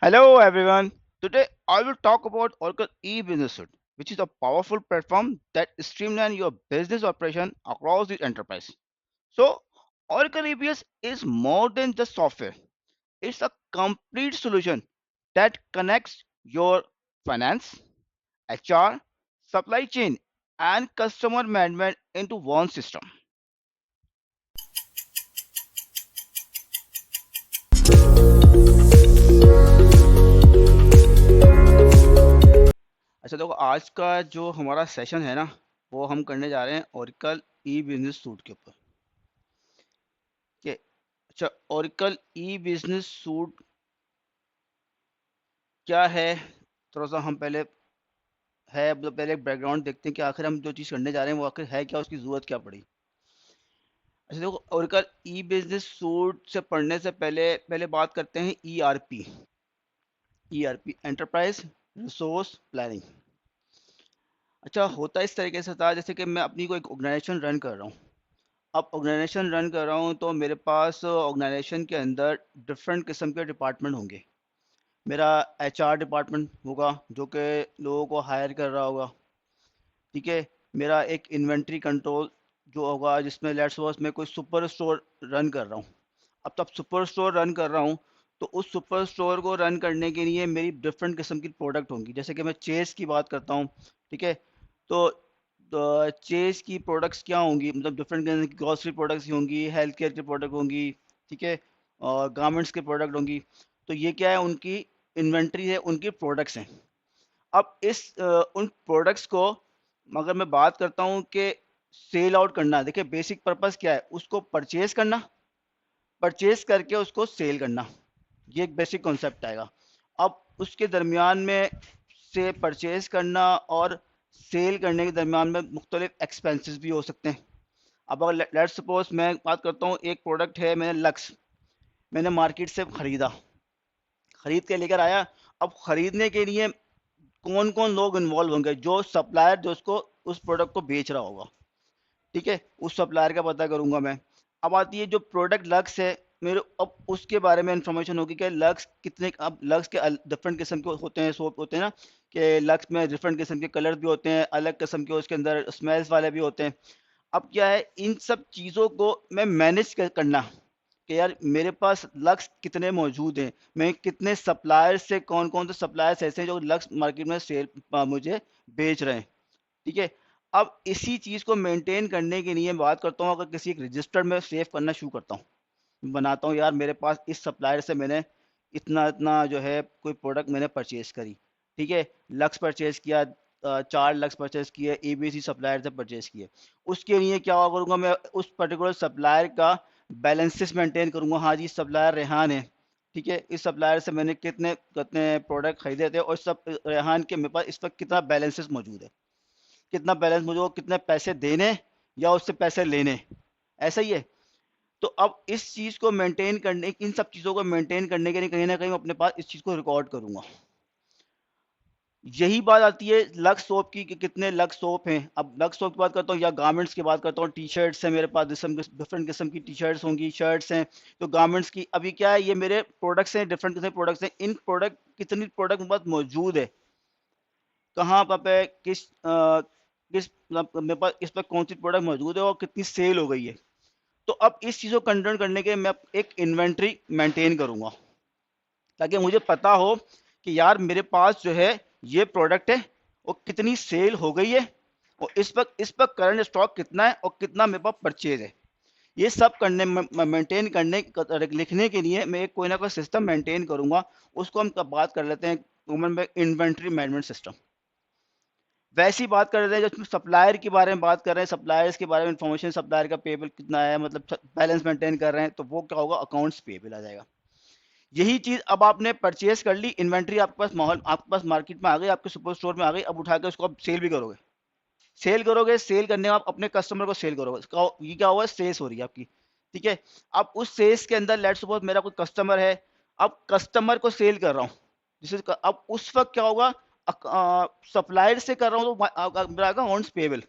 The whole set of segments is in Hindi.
Hello everyone. Today I will talk about Oracle e-business suite, which is a powerful platform that streamlines your business operation across the enterprise. So Oracle EBS is more than just software. It's a complete solution that connects your finance, HR, supply chain, and customer management into one system. अच्छा देखो आज का जो हमारा सेशन है ना वो हम करने जा रहे हैं Oracle ई-बिजनेस सूट के ऊपर। कि अच्छा ओरिकल ई बिजनेस सूट क्या है, थोड़ा सा हम पहले है मतलब पहले एक बैकग्राउंड देखते हैं कि आखिर हम जो चीज़ करने जा रहे हैं वो आखिर है क्या, उसकी ज़रूरत क्या पड़ी। अच्छा देखो ओरिकल ई बिजनेस सूट से पढ़ने से पहले पहले बात करते हैं E R P enterprise resource planning. अच्छा होता इस तरीके से था जैसे कि मैं अपनी कोई ऑर्गेनाइजेशन रन कर रहा हूँ। अब ऑर्गेनाइजेशन रन कर रहा हूँ तो मेरे पास ऑर्गेनाइजेशन के अंदर डिफरेंट किस्म के डिपार्टमेंट होंगे। मेरा एचआर डिपार्टमेंट होगा जो कि लोगों को हायर कर रहा होगा। ठीक है। मेरा एक इन्वेंट्री कंट्रोल जो होगा जिसमें लेट्स सपोज मैं कोई सुपर स्टोर रन कर रहा हूँ। अब तब सुपर स्टोर रन कर रहा हूँ तो उस सुपर स्टोर को रन करने के लिए मेरी डिफरेंट किस्म की प्रोडक्ट होंगी। जैसे कि मैं चेस की बात करता हूँ। ठीक है। तो चेस की प्रोडक्ट्स क्या होंगी, मतलब डिफरेंट किस्म की ग्रॉसरी प्रोडक्ट्स होंगी, हेल्थ केयर की प्रोडक्ट होंगी। ठीक है। और गारमेंट्स की प्रोडक्ट होंगी। तो ये क्या है, उनकी इन्वेंट्री है, उनकी प्रोडक्ट्स हैं। अब उन प्रोडक्ट्स को अगर मैं बात करता हूँ कि सेल आउट करना, देखिए बेसिक पर्पस क्या है, उसको परचेज करना, परचेज करके उसको सेल करना। ये एक बेसिक कॉन्सेप्ट आएगा। अब उसके दरमियान में से परचेज करना और सेल करने के दरमियान में मुख्तलिफ एक्सपेंसेस भी हो सकते हैं। अब अगर लेट्स सपोज मैं बात करता हूँ, एक प्रोडक्ट है मैंने लक्स, मैंने मार्केट से खरीदा, खरीद के लेकर आया। अब खरीदने के लिए कौन कौन लोग इन्वॉल्व होंगे, जो सप्लायर जो उसको उस प्रोडक्ट को बेच रहा होगा। ठीक है। उस सप्लायर का पता करूंगा मैं। अब आती है जो प्रोडक्ट लक्स है मेरे, अब उसके बारे में इंफॉर्मेशन होगी कि लक्स कितने, अब लक्स के डिफरेंट किस्म के होते हैं, सोप होते हैं ना, कि लक्स में डिफरेंट किस्म के कलर भी होते हैं, अलग किस्म के उसके अंदर स्मेल्स वाले भी होते हैं। अब क्या है, इन सब चीज़ों को मैं मैनेज करना कि यार मेरे पास लक्स कितने मौजूद हैं, मैं कितने सप्लायर से, कौन कौन से सप्लायर्स ऐसे हैं जो लक्स मार्केट में सेल मुझे बेच रहे हैं। ठीक है। अब इसी चीज़ को मेंटेन करने के लिए बात करता हूँ, अगर किसी एक रजिस्टर में सेव करना शुरू करता हूँ, बनाता हूँ यार मेरे पास इस सप्लायर से मैंने इतना इतना जो है कोई प्रोडक्ट मैंने परचेज करी। ठीक है। लक्स परचेज किया, 4 लक्स परचेज किए, एबीसी सप्लायर से परचेज किए। उसके लिए क्या करूँगा, मैं उस पर्टिकुलर सप्लायर का बैलेंसेस मेंटेन करूँगा। हाँ जी, सप्लायर रेहान है। ठीक है। इस सप्लायर से मैंने कितने कितने प्रोडक्ट खरीदे थे और सब रेहान के मेरे पास इस वक्त कितना बैलेंसेस मौजूद है, कितना बैलेंस मुझे, कितने पैसे देने या उससे पैसे लेने। ऐसा ही है। तो अब इस चीज़ को मेंटेन करने, इन सब चीज़ों को मेंटेन करने के लिए कहीं ना कहीं मैं अपने पास इस चीज़ को रिकॉर्ड करूंगा। यही बात आती है लक्स सोप की कि कितने लक्स सोप हैं। अब लक्स सोप की बात करता हूँ या गारमेंट्स की बात करता हूँ, टी शर्ट्स हैं मेरे पास, डिफरेंट किस्म की टी शर्ट्स होंगी, शर्ट्स हैं। तो गारमेंट्स की अभी क्या है, ये मेरे प्रोडक्ट्स हैं, डिफरेंट किस्म के प्रोडक्ट्स हैं। इन प्रोडक्ट कितनी प्रोडक्ट मेरे पास मौजूद है, कहाँ पे किस मतलब मेरे पास इस पर कौन सी प्रोडक्ट मौजूद है और कितनी सेल हो गई है। तो अब इस चीज़ को कंट्रोल करने के मैं एक इन्वेंट्री मेंटेन करूंगा, ताकि मुझे पता हो कि यार मेरे पास जो है ये प्रोडक्ट है और कितनी सेल हो गई है और इस पर करंट स्टॉक कितना है और कितना मेरे पास परचेज है। ये सब करने मेंटेन करने लिखने के लिए मैं एक कोई ना कोई सिस्टम मेंटेन करूंगा। उसको हम बात कर लेते हैं कॉमन में इन्वेंट्री मैनेजमेंट सिस्टम। वैसी बात कर रहे हैं जो सप्लायर के बारे में बात कर रहे हैं, सप्लायर्स के बारे में इंफॉर्मेशन, सप्लायर का पेबल कितना है, मतलब बैलेंस मेंटेन कर रहे हैं, तो वो क्या होगा, अकाउंट्स पेबल आ जाएगा। यही चीज अब आपने परचेज कर ली, इन्वेंट्री आपके पास माहौल आपके पास मार्केट में आ गई, आपके सुपर स्टोर में आ गई। अब उठा के उसको आप सेल भी करोगे, सेल करोगे, सेल करने में आप अपने कस्टमर को सेल करोगे। ये क्या हुआ, सेल्स हो रही है आपकी। ठीक है। अब उस सेल्स के अंदर लेट्स सपोज मेरा कोई कस्टमर है, अब कस्टमर को सेल कर रहा हूँ, जिसे अब उस वक्त क्या होगा, सप्लायर से कर रहा हूँ तो मेरा अकाउंट्स पेबल,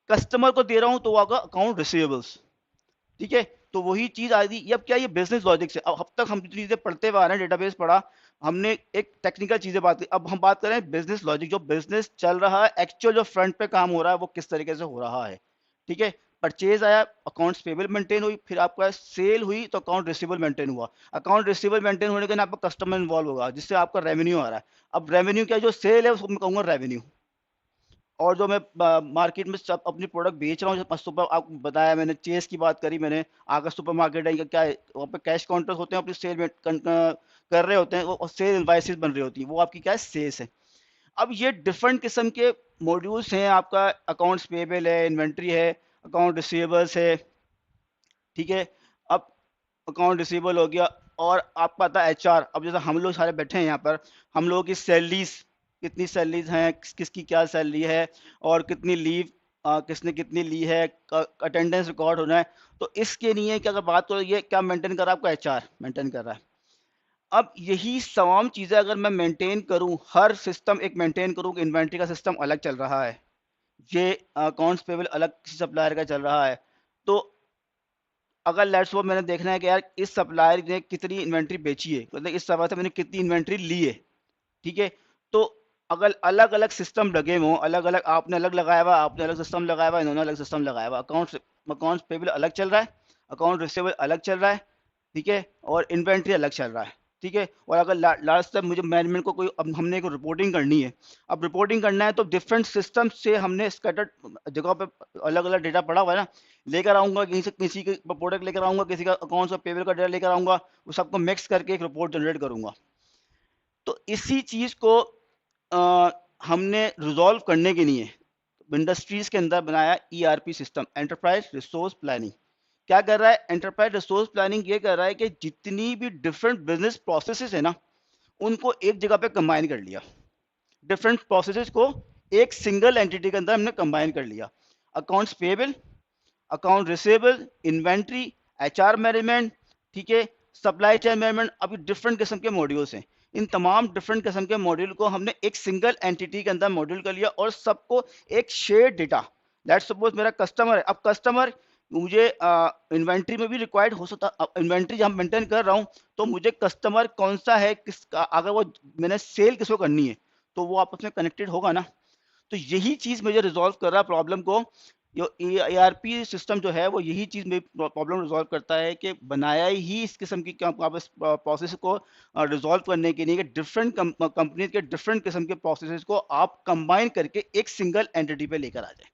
कस्टमर को दे रहा हूँ तो वो आगा अकाउंट रिसीवेबल्स। ठीक है। तो वही चीज आ गई। अब क्या, ये बिजनेस लॉजिक से, अब तक हम जितनी चीजें पढ़ते हुए आ रहे हैं, डेटाबेस पढ़ा हमने, एक टेक्निकल चीजें बात की, अब हम बात करें बिजनेस लॉजिक, जो बिजनेस चल रहा है, एक्चुअल जो फ्रंट पे काम हो रहा है वो किस तरीके से हो रहा है। ठीक है, परचेज आया, अकाउंट्स पेबल मेंटेन हुई, फिर आपका सेल हुई तो अकाउंट रिसीवेबल मेंटेन हुआ, अकाउंट रिसीवेबल मेंटेन होने के बाद आपका कस्टमर इन्वॉल्व होगा जिससे आपका रेवेन्यू आ रहा है। अब रेवेन्यू क्या, जो सेल है उसको मैं कहूंगा रेवेन्यू। और जो मैं मार्केट में सब अपनी प्रोडक्ट बेच रहा हूँ, सुपर आपको बताया मैंने, चेस की बात करी मैंने, आगे सुपर मार्केट है, क्या है, वहाँ पे कैश काउंटर्स होते हैं, अपनी सेल में कर रहे होते हैं, वो सेल इनवाइसेस बन रही होती है, वो आपकी क्या है, सेल्स है। अब ये डिफरेंट किस्म के मॉड्यूल्स हैं, आपका अकाउंट्स पेबल है, इन्वेंट्री है, अकाउंट रिसीवेबल्स है। ठीक है, अब अकाउंट रिसीवेबल हो गया, और आपको पता है एचआर, अब जैसे हम लोग सारे बैठे हैं यहाँ पर, हम लोगों की सैलरीज, कितनी सैलरीज हैं, किसकी क्या सैलरी है, और कितनी लीव किसने कितनी ली है, अटेंडेंस रिकॉर्ड होना है। तो इसके लिए क्या, अगर बात करो, ये क्या मेंटेन कर रहा है, आपका एचआर मेंटेन कर रहा है। अब यही तमाम चीज़ें अगर मैं मेंटेन करूं, हर सिस्टम एक मेंटेन करूं कि इन्वेंट्री का सिस्टम अलग चल रहा है, ये अकाउंट्स पेबल अलग किसी सप्लायर का चल रहा है, तो अगर लेट्स वो मैंने देखना है कि यार इस सप्लायर ने कितनी इन्वेंट्री बेची है, मतलब इस सप्लायर से मैंने कितनी इन्वेंट्री ली है। ठीक है, तो अगर अलग अलग सिस्टम लगे हों, अलग अलग, आपने अलग लगाया हुआ, आपने अलग सिस्टम लगाया हुआ, इन्होंने अलग सिस्टम लगाया हुआ, अकाउंट्स पेबल अलग चल रहा है, अकाउंट रिसीवेबल अलग चल रहा है। ठीक है, और इन्वेंट्री अलग चल रहा है। ठीक है, और अगर लास्ट टाइम मुझे मैनेजमेंट को कोई, अब हमने एक रिपोर्टिंग करनी है, अब रिपोर्टिंग करना है तो डिफरेंट सिस्टम से हमने स्कैटर्ड जगह पे अलग अलग डेटा पड़ा हुआ है ना, लेकर आऊंगा कहीं से, किसी के प्रोडक्ट लेकर आऊंगा, किसी का अकाउंट्स और पेबल का डेटा लेकर आऊंगा, वो सबको मिक्स करके एक रिपोर्ट जनरेट करूंगा। तो इसी चीज को हमने रिजॉल्व करने के लिए इंडस्ट्रीज के अंदर बनाया ERP system, enterprise resource planning. क्या कर रहा है एंटरप्राइज रिसोर्स प्लानिंग, ये कर रहा है कि जितनी भी डिफरेंट बिजनेस प्रोसेसेस है ना, उनको एक जगह पे कंबाइन कर लिया, डिफरेंट प्रोसेसेस को एक सिंगल एंटिटी के अंदर हमने कंबाइन कर लिया। Accounts payable, account receivable, inventory, HR management, ठीक है, सप्लाई चेन मैनेजमेंट, अभी डिफरेंट किस्म के मॉड्यूल्स हैं। इन तमाम डिफरेंट किस्म के मॉड्यूल को हमने एक सिंगल एंटिटी के अंदर मॉड्यूल कर लिया, और सबको एक शेयर डेटा, लेट्स सपोज मेरा कस्टमर है, अब कस्टमर मुझे इन्वेंट्री में भी रिक्वायर्ड हो सकता, इन्वेंट्री जब मेंटेन कर रहा हूँ तो मुझे कस्टमर कौन सा है, किसका, अगर वो मैंने सेल किसको करनी है तो वो आपस में कनेक्टेड होगा ना। तो यही चीज मुझे रिजॉल्व कर रहा है प्रॉब्लम को, जो एआरपी सिस्टम जो है वो यही चीज में प्रॉब्लम रिजॉल्व करता है, कि बनाया ही इस किस्म की प्रोसेस को रिजॉल्व करने के लिए कि डिफरेंट कंपनी के डिफरेंट किस्म के प्रोसेसेस को आप कंबाइन करके एक सिंगल एंटिटी पे लेकर आ जाए।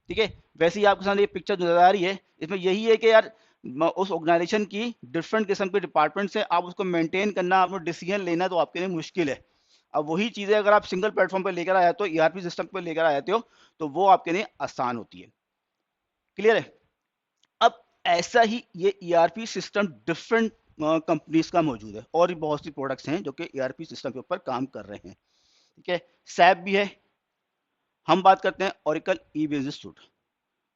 ठीक है, वैसे ही आपके सामने ये पिक्चर नजर आ रही है, इसमें यही है कि यार उस ऑर्गेनाइजेशन की डिफरेंट किस्म के डिपार्टमेंट से आप उसको मेंटेन करना, आपको डिसीजन लेना तो आपके लिए मुश्किल है। अब वही चीजें अगर आप सिंगल प्लेटफॉर्म पर लेकर आ जाते हो, ईआरपी सिस्टम पर लेकर आ जाते हो, तो वो आपके लिए आसान होती है। क्लियर है। अब ऐसा ही ये ईआरपी सिस्टम डिफरेंट कंपनीज का मौजूद है, और भी बहुत सी प्रोडक्ट्स हैं जो कि ईआरपी सिस्टम के ऊपर काम कर रहे हैं। ठीक है, सैप भी है। हम बात करते हैं Oracle E business suite.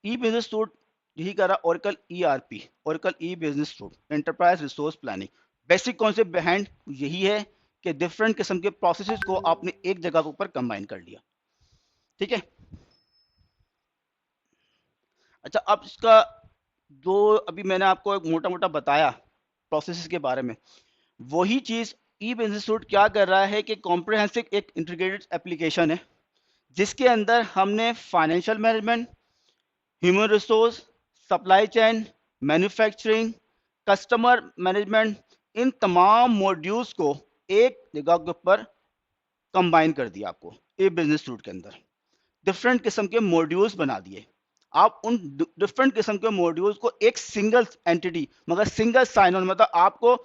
E business suite यही कर रहा, Oracle ERP, Oracle E business suite, enterprise resource planning. Basic concept behind यही है कि डिफरेंट किस्म के प्रोसेसेस को आपने एक जगह के ऊपर कंबाइन कर लिया। ठीक है, अच्छा, अब इसका जो अभी मैंने आपको एक मोटा मोटा बताया प्रोसेसेस के बारे में, वही चीज ई बिजनेस सूट क्या कर रहा है कि कॉम्प्रिहेंसिव एक इंटीग्रेटेड एप्लीकेशन है, जिसके अंदर हमने financial management, human resource, supply chain, manufacturing, customer management, इन तमाम मॉड्यूल्स को एक जगह के ऊपर कंबाइन कर दिया आपको ए बिजनेस सूट के अंदर, डिफरेंट किस्म के मॉड्यूल्स बना दिए। आप उन डिफरेंट किस्म के मॉड्यूल्स को एक सिंगल एंटिटी, मगर सिंगल साइन ऑन, मतलब आपको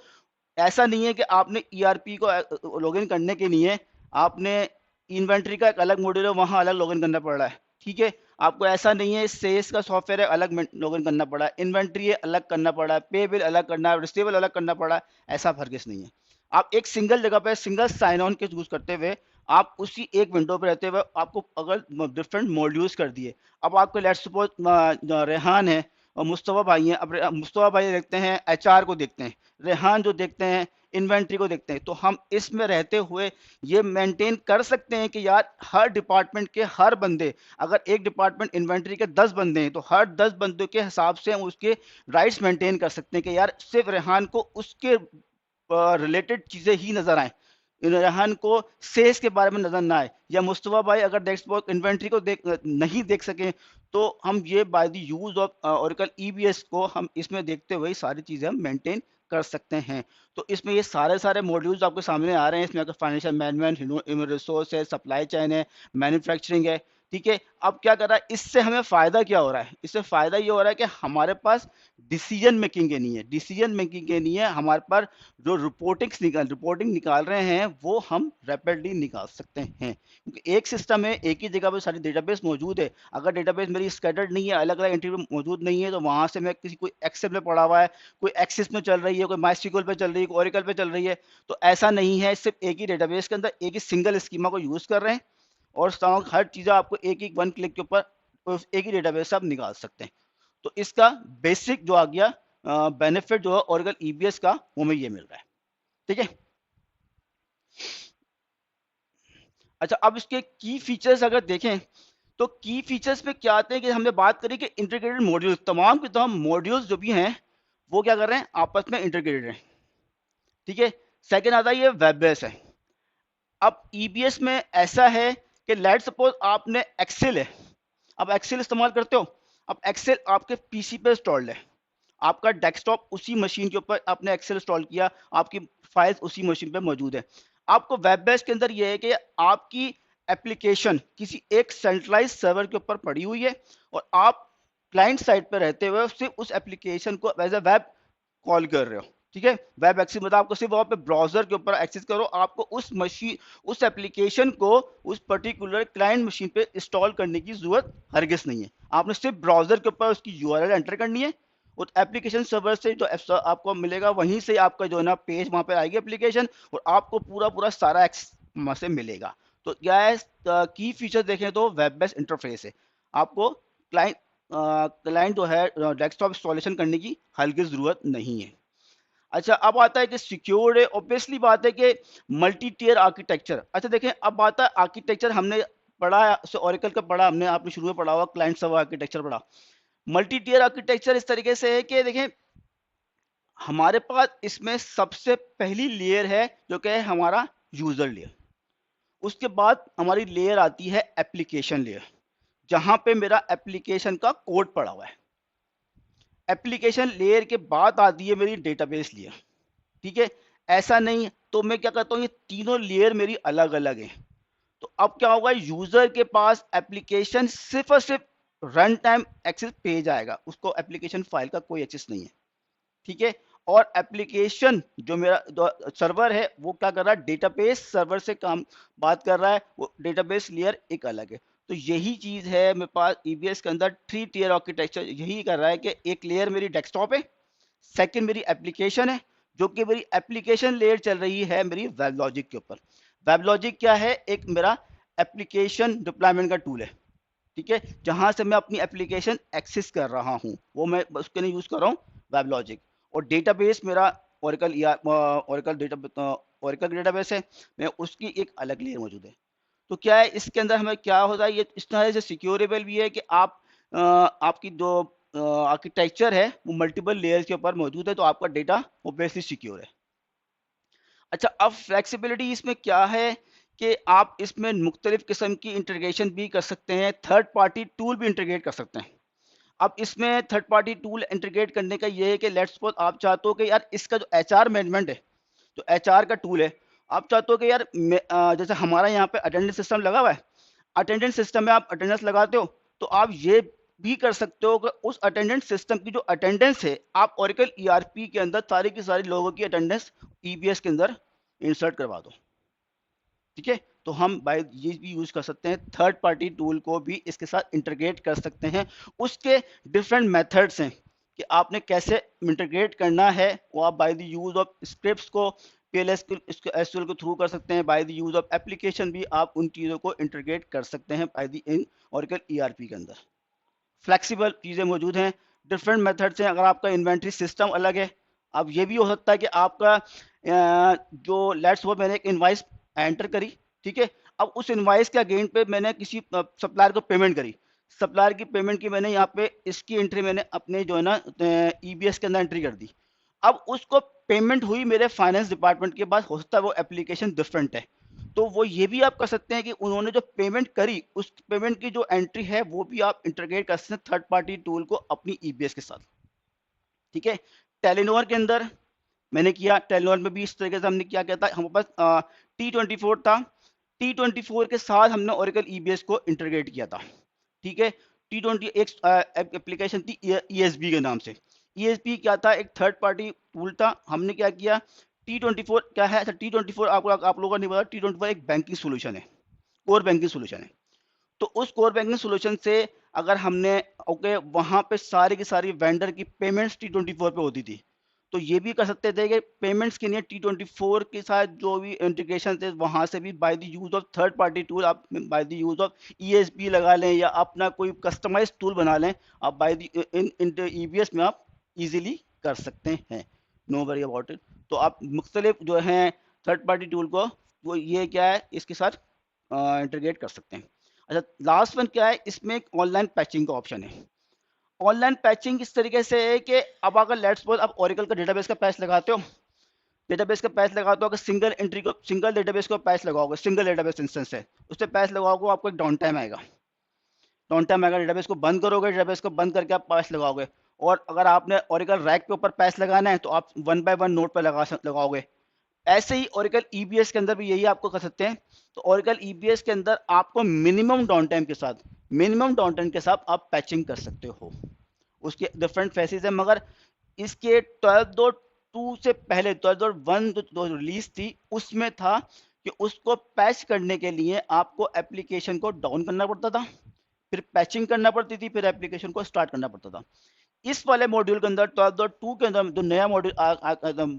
ऐसा नहीं है कि आपने ईआरपी को लॉगिन करने के लिए आपने इन्वेंट्री का एक अलग मॉड्यूल है वहां अलग लॉगिन करना पड़ रहा है। ठीक है, आपको ऐसा नहीं है सेल्स का सॉफ्टवेयर है अलग लॉगिन करना पड़ा है, इन्वेंट्री है अलग करना पड़ा है, पे बिल अलग करना है, रिसीवेबल अलग करना पड़ा है, ऐसा फर्क नहीं है। आप एक सिंगल जगह पे सिंगल साइन ऑन के यूज करते हुए आप उसी एक विंडो पे रहते हुए आपको अगर डिफरेंट मॉड्यूल्स कर दिए, अब आपको लेट्स सपोज रेहान है और मुस्तफा भाई हैं, अब मुस्तफा भाई देखते हैं एचआर को देखते हैं, रेहान जो देखते हैं इन्वेंट्री को देखते हैं। तो हम इसमें रहते हुए ये मेंटेन कर सकते हैं कि यार हर डिपार्टमेंट के हर बंदे, अगर एक डिपार्टमेंट इन्वेंट्री के 10 बंदे हैं तो हर 10 बंदों के हिसाब से हम उसके राइट्स मेंटेन कर सकते हैं कि यार सिर्फ रेहान को उसके रिलेटेड चीज़ें ही नजर आए, रेहान को सेल्स के बारे में नजर ना आए, या मुस्तफा भाई अगर डेस्कबॉक्स इन्वेंट्री को नहीं देख सकें तो हम ये bye the use of Oracle EBS को हम इसमें देखते हुए सारी चीज़ें हम मेंटेन कर सकते हैं। तो इसमें ये सारे सारे मॉड्यूल्स आपके सामने आ रहे हैं। इसमें अगर फाइनेंशियल मैनेजमेंट, ह्यूमन रिसोर्स है, सप्लाई चेन है, मैन्युफैक्चरिंग है, ठीक है। अब क्या कर रहा है, इससे हमें फ़ायदा क्या हो रहा है, इससे फ़ायदा ये हो रहा है कि हमारे पास डिसीजन मेकिंग के नहीं है, डिसीजन मेकिंग के नहीं है हमारे पास, जो रिपोर्टिंग निकाल रहे हैं वो हम रैपिडली निकाल सकते हैं, क्योंकि एक सिस्टम है, एक ही जगह पर सारी डेटाबेस मौजूद है। अगर डेटाबेस मेरी स्कैटर्ड नहीं है, अलग अलग एंट्री में मौजूद नहीं है, तो वहां से मैं किसी कोई एक्सेल में पड़ा हुआ है, कोई एक्सिस में चल रही है, कोई माइस्क्ल पे चल रही है, कोई ओरेकल पे चल रही है, तो ऐसा नहीं है। सिर्फ एक ही डेटाबेस के अंदर एक ही सिंगल स्कीमा को यूज कर रहे हैं और हर चीज़ आपको एक ही वन क्लिक के ऊपर एक ही डेटाबेस से आप निकाल सकते हैं। तो इसका बेसिक जो आ गया बेनिफिट जो है ओरेकल ईबीएस का, वो हमें ये मिल रहा है, ठीक है। अच्छा, अब इसके की फीचर्स अगर देखें तो की फीचर्स पे क्या आते हैं कि हमने बात करी कि इंटीग्रेटेड मॉड्यूल्स, तमाम के तमाम मॉड्यूल्स जो भी हैं वो क्या कर रहे हैं, आपस में इंटीग्रेटेड हैं, ठीक है। सेकंड आता है ये वेब बेस है। अब ईबीएस में ऐसा है कि लेट सपोज आपने एक्सेल है, अब एक्सेल इस्तेमाल करते हो, अब एक्सेल आपके पीसी पे इंस्टॉल्ड है, आपका डेस्कटॉप उसी मशीन के ऊपर आपने एक्सेल इंस्टॉल किया, आपकी फाइल्स उसी मशीन पे मौजूद है। आपको वेब बेस के अंदर यह है कि आपकी एप्लीकेशन किसी एक सेंट्रलाइज सर्वर के ऊपर पड़ी हुई है और आप क्लाइंट साइड पर रहते हुए सिर्फ उस एप्लीकेशन को एज ए वेब कॉल कर रहे हो, ठीक है। वेब एक्सेस मतलब आपको सिर्फ वहां पे ब्राउजर के ऊपर एक्सेस करो, आपको उस मशीन, उस एप्लीकेशन को उस पर्टिकुलर क्लाइंट मशीन पे इंस्टॉल करने की जरूरत हरगिज नहीं है। आपने सिर्फ ब्राउजर के ऊपर उसकी यूआरएल एंटर करनी है और एप्लीकेशन सर्वर से जो आपको मिलेगा वहीं से आपका जो है ना पेज वहां पर आएगी एप्लीकेशन, और आपको पूरा पूरा सारा एक्सेस वहां से मिलेगा। तो क्या है, की फीचर देखें तो वेब बेस्ड इंटरफेस है, आपको क्लाइंट जो है डेस्कटॉप इंस्टॉलेशन करने की हल्की जरूरत नहीं है। अच्छा, अब आता है कि सिक्योर्ड है, ऑब्वियसली बात है कि मल्टी टियर आर्किटेक्चर। अच्छा देखें, अब आता है आर्किटेक्चर, हमने पढ़ा ओरेकल का पढ़ा हमने, आपने शुरू में पढ़ा हुआ क्लाइंट सर्वर आर्किटेक्चर पढ़ा। मल्टी टियर आर्किटेक्चर इस तरीके से है कि देखें हमारे पास इसमें सबसे पहली लेयर है जो कि है हमारा यूजर लेयर, उसके बाद हमारी लेयर आती है एप्लीकेशन लेयर, जहां पे मेरा एप्लीकेशन का कोड पड़ा हुआ है। एप्लीकेशन लेयर के बाद आती है मेरी डेटाबेस लेयर, ठीक है। ऐसा नहीं तो मैं क्या करता हूँ, ये तीनों लेयर मेरी अलग अलग हैं। तो अब क्या होगा, यूजर के पास एप्लीकेशन सिर्फ और सिर्फ रन टाइम एक्सेस पेज आएगा, उसको एप्लीकेशन फाइल का कोई एक्सेस नहीं है, ठीक है। और एप्लीकेशन जो मेरा जो सर्वर है वो क्या कर रहा है, डेटाबेस सर्वर से काम बात कर रहा है, वो डेटाबेस लेयर एक अलग है। तो यही चीज है मेरे पास ईबीएस के अंदर, 3 टियर आर्किटेक्चर यही कर रहा है कि एक लेयर मेरी डेस्कटॉप है, सेकंड मेरी एप्लीकेशन है, जो कि मेरी एप्लीकेशन लेयर चल रही है मेरी वेब लॉजिक के ऊपर। वेब लॉजिक क्या है, एक मेरा एप्लीकेशन डिप्लॉयमेंट का टूल है, ठीक है, जहां से मैं अपनी एप्लीकेशन एक्सेस कर रहा हूं, वो मैं उसके लिए यूज कर रहा हूं वेब लॉजिक। और डेटाबेस मेरा ओरेकल ओरेकल डेटाबेस है, मैं उसकी एक अलग लेयर मौजूद है। तो क्या है इसके अंदर हमें क्या होता है, ये इस तरह से सिक्योरेबल भी है कि आप आपकी जो आर्किटेक्चर है वो मल्टीपल लेयर्स के ऊपर मौजूद है, तो आपका डेटा ऑब्वियसली सिक्योर है। अच्छा, अब फ्लेक्सिबिलिटी इसमें क्या है कि आप इसमें मुख्तलिफ किस्म की इंटीग्रेशन भी कर सकते हैं, थर्ड पार्टी टूल भी इंटीग्रेट कर सकते हैं। अब इसमें थर्ड पार्टी टूल इंटीग्रेट करने का ये है कि लेट्स सपोज आप चाहते हो कि यार इसका जो एचआर मैनेजमेंट है, जो एचआर का टूल है, आप चाहते हो कि यार जैसे हमारा यहाँ पे अटेंडेंस सिस्टम लगा हुआ है, अटेंडेंस सिस्टम में आप अटेंडेंस लगाते हो, तो आप ये भी कर सकते हो कि उस अटेंडेंस सिस्टम की जो अटेंडेंस है आप ओरेकल ईआरपी के अंदर सारी की सारी लोगों की अटेंडेंस ईबीएस के अंदर इंसर्ट करवा दो, ठीक है। तो हम बाय ये भी यूज कर सकते हैं, थर्ड पार्टी टूल को भी इसके साथ इंटीग्रेट कर सकते हैं। उसके डिफरेंट मेथड्स हैं कि आपने कैसे इंटीग्रेट करना है, वो आप by the use of scripts को पीएलएस एसक्यूएल के थ्रू कर सकते हैं, bye the use of application भी आप उन चीज़ों को इंटीग्रेट कर सकते हैं by the in Oracle ERP के अंदर। फ्लेक्सिबल चीज़ें मौजूद हैं, डिफरेंट मेथड्स हैं। अगर आपका इन्वेंट्री सिस्टम अलग है, अब ये भी हो सकता है कि आपका जो लेट्स सपोज मैंने एक इनवाइस एंटर करी, ठीक है। अब उस इनवाइस के अगेन पे मैंने किसी सप्लायर को पेमेंट करी, सप्लायर की पेमेंट की मैंने यहाँ पे इसकी एंट्री मैंने अपने जो है ना ईबीएस के अंदर एंट्री कर दी। अब उसको पेमेंट हुई मेरे फाइनेंस डिपार्टमेंट के पास, हो सकता है वो एप्लीकेशन डिफरेंट है, तो वो ये भी आप कर सकते हैं कि उन्होंने जो पेमेंट करी उस पेमेंट की जो एंट्री है वो भी आप इंटीग्रेट कर सकते हैं थर्ड पार्टी टूल को अपनी ईबीएस के साथ, ठीक है। टेलीनॉर के अंदर मैंने किया, टेलीनॉर में भी इस तरीके से हमने क्या था, हमारे पास T24 था, T24 के साथ हमने ओरेकल ईबीएस को इंटीग्रेट किया था, ठीक है। T20 एक एप्लीकेशन थी ईएसबी के नाम से, ईएसबी क्या था, एक थर्ड पार्टी टूल था। हमने क्या किया, T24 क्या है, अच्छा T24 आप लोगों को नहीं पता, T24 एक बैंकिंग सोल्यूशन है, कोर बैंकिंग सोल्यूशन है। तो उस कोर बैंकिंग सोल्यूशन से अगर हमने ओके वहां पे सारी की सारी वेंडर की पेमेंट्स T24 पे होती थी, तो ये भी कर सकते थे कि पेमेंट्स के लिए T24 के साथ जो भी इंटीग्रेशन थे वहां से भी by the use of third party tool, आप by the use of ESP लगा लें या अपना कोई कस्टमाइज टूल बना लें, आप बाय द इन ईबीएस में आप इजीली कर सकते हैं, नो वरी अबाउट इट। तो आप मुख्तलिफ जो हैं थर्ड पार्टी टूल को वो ये क्या है इसके साथ इंटीग्रेट कर सकते हैं। अच्छा लास्ट वन क्या है, इसमें एक ऑनलाइन पैचिंग का ऑप्शन है। ऑनलाइन पैचिंग इस तरीके से है कि अब अगर लेट्स सपोज आप ओरेकल का डेटाबेस का पैच लगाते हो, डेटाबेस का पैच लगाते हो, अगर सिंगल एंट्री को सिंगल डेटाबेस को पैच लगाओगे, सिंगल डेटाबेस इंस्टेंस है उस पर पैच लगाओगे, आपको एक डाउन टाइम आएगा, डाउन टाइम आएगा, डेटाबेस को बंद करोगे, डेटाबेस को बंद करके आप पैच लगाओगे। और अगर आपने ओरेकल रैक पे ऊपर पैच लगाना है तो आप वन बाय वन नोड पर लगाओगे। ऐसे ही ओरेकल ईबीएस के अंदर भी यही आपको कर सकते हैं। तो ओरेकल ईबीएस के अंदर आपको मिनिमम डाउन टाइम के साथ, मिनिमम डाउन टाइम के साथ आप पैचिंग कर सकते हो। उसके डिफरेंट फेसेस है, मगर इसके 12.2 से पहले 12.1 जो रिलीज थी उसमें था कि उसको पैच करने के लिए आपको एप्लीकेशन को डाउन करना पड़ता था, फिर पैचिंग करना पड़ती थी, फिर एप्लीकेशन को स्टार्ट करना पड़ता था। इस वाले मॉड्यूल के अंदर 12.2 के अंदर जो नया मॉड्यूल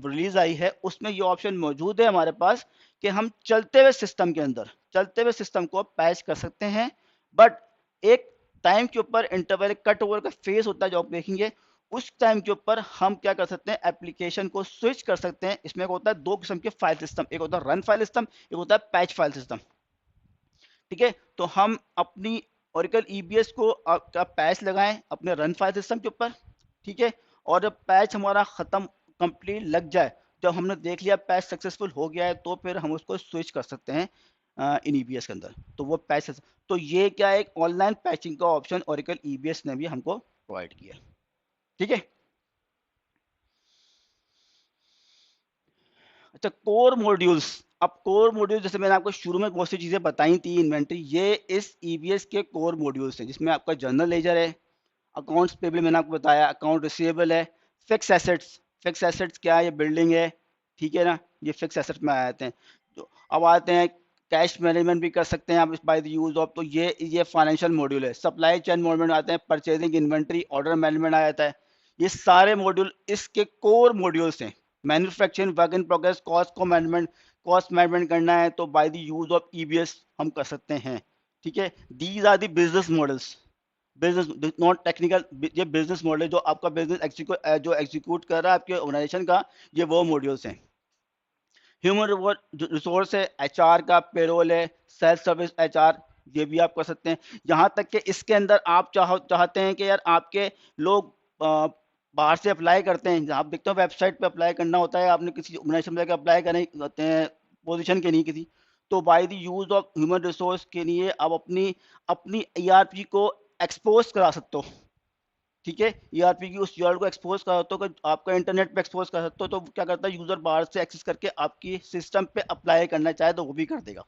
रिलीज आई है उसमें ये ऑप्शन मौजूद है हमारे पास कि हम चलते हुए सिस्टम के अंदर, चलते हुए सिस्टम को पैच कर सकते हैं। बट एक टाइम के ऊपर इंटरवल कट ओवर का फेज होता है जो आप देखेंगे, उस टाइम के ऊपर हम क्या कर सकते हैं, एप्लीकेशन को स्विच कर सकते हैं। इसमें होता है दो किस्म के फाइल सिस्टम, एक होता है रन फाइल सिस्टम, एक होता है पैच फाइल सिस्टम, ठीक है। तो हम अपनी ओरेकल ईबीएस को पैच लगाएं अपने रन फाइल सिस्टम के ऊपर, ठीक है। और जब पैच हमारा खत्म कंप्लीट लग जाए, जब हमने देख लिया पैच सक्सेसफुल हो गया है, तो फिर हम उसको स्विच कर सकते हैं इन ईबीएस के अंदर। तो वो पैच, तो ये क्या है, एक ऑनलाइन पैचिंग का ऑप्शन ओरेकल ईबीएस ने भी हमको प्रोवाइड किया, ठीक है। अच्छा कोर मॉड्यूल्स, अब कोर मॉड्यूल जैसे मैंने आपको शुरू में बहुत सी चीजें बताई थी, इन्वेंट्री, ये इस ईबीएस के कोर मॉड्यूल्स हैं, जिसमें आपका जनरल लेजर है, अकाउंट्स पेबल मैंने आपको बताया, अकाउंट रिसीवेबल है, फिक्स एसेट्स, फिक्स एसेट्स क्या है, ये बिल्डिंग है, ठीक है ना, ये फिक्स एसेट्स में आ जाते हैं। तो अब आते हैं कैश मैनेजमेंट भी कर सकते हैं आप बाय द यूज ऑफ, तो ये फाइनेंशियल मॉड्यूल है। सप्लाई चेन मॉड्यूल में आते हैं, परचेजिंग, इन्वेंट्री, ऑर्डर मैनेजमेंट आ जाता है। ये सारे मॉड्यूल इसके कोर मॉड्यूल्स हैं। Manufacturing, work in progress, cost management करना है तो by the use of EBS हम कर सकते हैं, ठीक है। These are the business models, business not technical, ये बिजनेस मॉडल जो आपका बिजनेस एग्जीक्यूट कर रहा है आपके ऑर्गेनाइजेशन का, ये वो मॉड्यूल्स हैं। ह्यूमन रिसोर्स है, एचआर का पेरोल है, सेल्फ सर्विस एचआर, ये भी आप कर सकते हैं। यहाँ तक कि इसके अंदर आप चाहते हैं कि यार आपके लोग बाहर से अप्लाई करते हैं, आप देखते हो वेबसाइट पे अप्लाई करना होता है, आपने किसी ऑर्गेनाइजेशन में अप्लाई करते हैं पोजीशन के नहीं किसी, तो by the use of human resource के लिए आप अपनी अपनी ईआरपी को एक्सपोज करा सकते हो, ठीक है। ईआरपी की उस यूआरएल को एक्सपोज कर सकते हो, आपका इंटरनेट पे एक्सपोज कर सकते हो, तो क्या करता है यूजर बाहर से एक्सेस करके आपकी सिस्टम पे अप्लाई करना चाहे तो वो भी कर देगा,